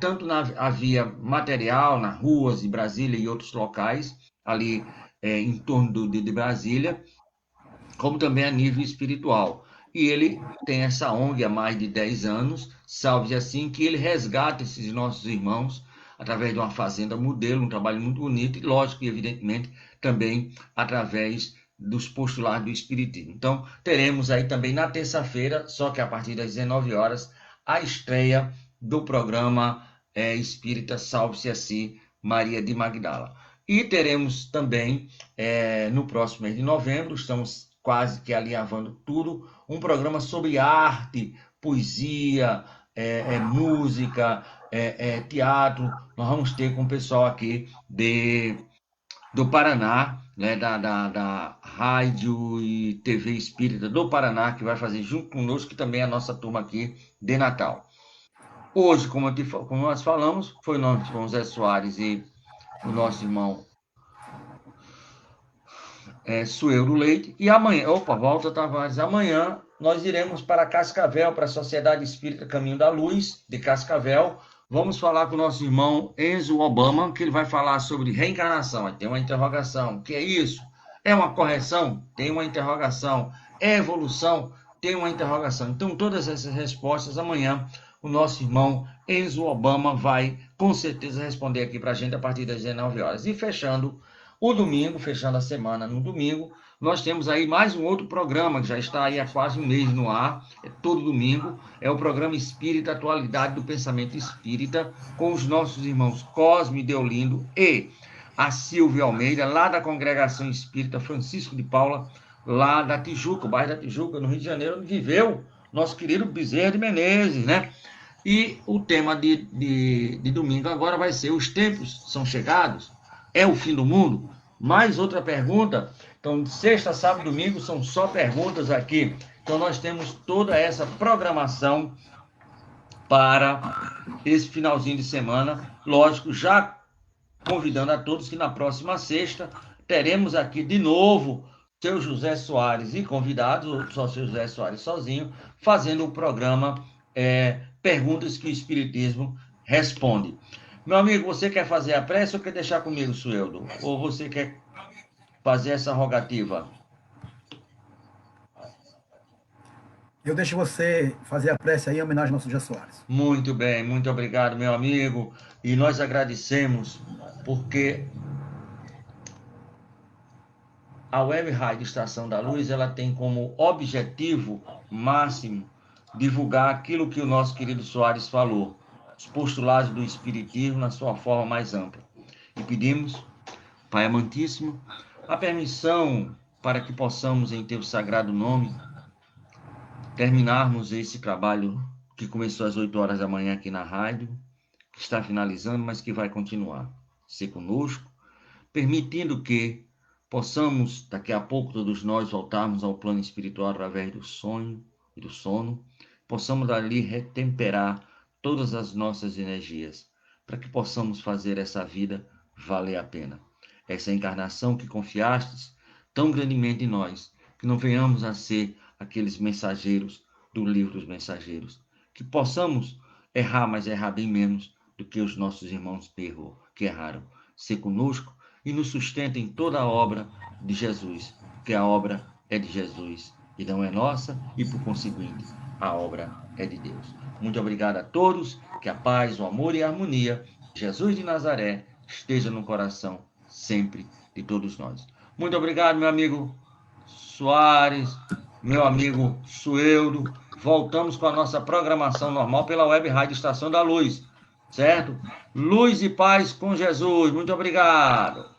tanto na via material, nas ruas de Brasília e outros locais, ali em torno de Brasília, como também a nível espiritual. E ele tem essa ONG há mais de 10 anos, Salve Assim, que ele resgata esses nossos irmãos através de uma fazenda modelo, um trabalho muito bonito, e lógico e evidentemente também através dos postulados do Espiritismo. Então, teremos aí também na terça-feira, só que a partir das 19 horas, a estreia do programa Espírita Salve-se Assim, Maria de Magdala. E teremos também, no próximo mês de novembro, estamos quase que alinhavando tudo, um programa sobre arte, poesia, música, teatro. Nós vamos ter com o pessoal aqui do Paraná, né, da Rádio e TV Espírita do Paraná, que vai fazer junto conosco, que também é a nossa turma aqui de Natal. Hoje, como nós falamos, foi o nosso irmão Zé Soares e o nosso irmão Sueiro Leite, e amanhã, Walter Tavares, amanhã nós iremos para Cascavel, para a Sociedade Espírita Caminho da Luz, de Cascavel. Vamos falar com o nosso irmão Enzo Obama, que ele vai falar sobre reencarnação. Tem uma interrogação, o que é isso? É uma correção? Tem uma interrogação. É evolução? Tem uma interrogação. Então, todas essas respostas, amanhã, o nosso irmão Enzo Obama vai, com certeza, responder aqui para a gente a partir das 19 horas. E fechando o domingo, fechando a semana no domingo, nós temos aí mais um outro programa, que já está aí há quase um mês no ar, todo domingo, é o programa Espírita, Atualidade do Pensamento Espírita, com os nossos irmãos Cosme Deolindo e a Silvia Almeida, lá da Congregação Espírita Francisco de Paula, lá da Tijuca, o bairro da Tijuca, no Rio de Janeiro, onde viveu nosso querido Bezerra de Menezes, né? E o tema de domingo agora vai ser: os tempos são chegados? É o fim do mundo? Mais outra pergunta. Então, sexta, sábado e domingo são só perguntas aqui. Então, nós temos toda essa programação para esse finalzinho de semana. Lógico, já convidando a todos que na próxima sexta teremos aqui de novo seu José Soares e convidados, ou só seu José Soares sozinho, fazendo o programa Perguntas que o Espiritismo Responde. Meu amigo, você quer fazer a prece ou quer deixar comigo, Sueldo? Ou você quer fazer essa rogativa? Eu deixo você fazer a prece aí em homenagem ao nosso José Soares. Muito bem, muito obrigado, meu amigo. E nós agradecemos porque a Web Rádio Estação da Luz, ela tem como objetivo máximo divulgar aquilo que o nosso querido Soares falou, os postulados do Espiritismo na sua forma mais ampla. E pedimos, Pai amantíssimo, a permissão para que possamos, em teu sagrado nome, terminarmos esse trabalho que começou às 8 horas da manhã aqui na rádio, que está finalizando, mas que vai continuar. Ser conosco, permitindo que possamos, daqui a pouco, todos nós voltarmos ao plano espiritual através do sonho e do sono, possamos ali retemperar todas as nossas energias, para que possamos fazer essa vida valer a pena. Essa encarnação que confiastes tão grandemente em nós, que não venhamos a ser aqueles mensageiros do livro dos mensageiros, que possamos errar, mas errar bem menos do que os nossos irmãos que erraram. Ser conosco e nos sustenta em toda a obra de Jesus, que a obra é de Jesus e não é nossa, e por conseguinte, a obra é de Deus. Muito obrigado a todos, que a paz, o amor e a harmonia de Jesus de Nazaré esteja no coração sempre de todos nós. Muito obrigado, meu amigo Soares, meu amigo Sueldo. Voltamos com a nossa programação normal pela Web Rádio Estação da Luz, certo? Luz e paz com Jesus. Muito obrigado.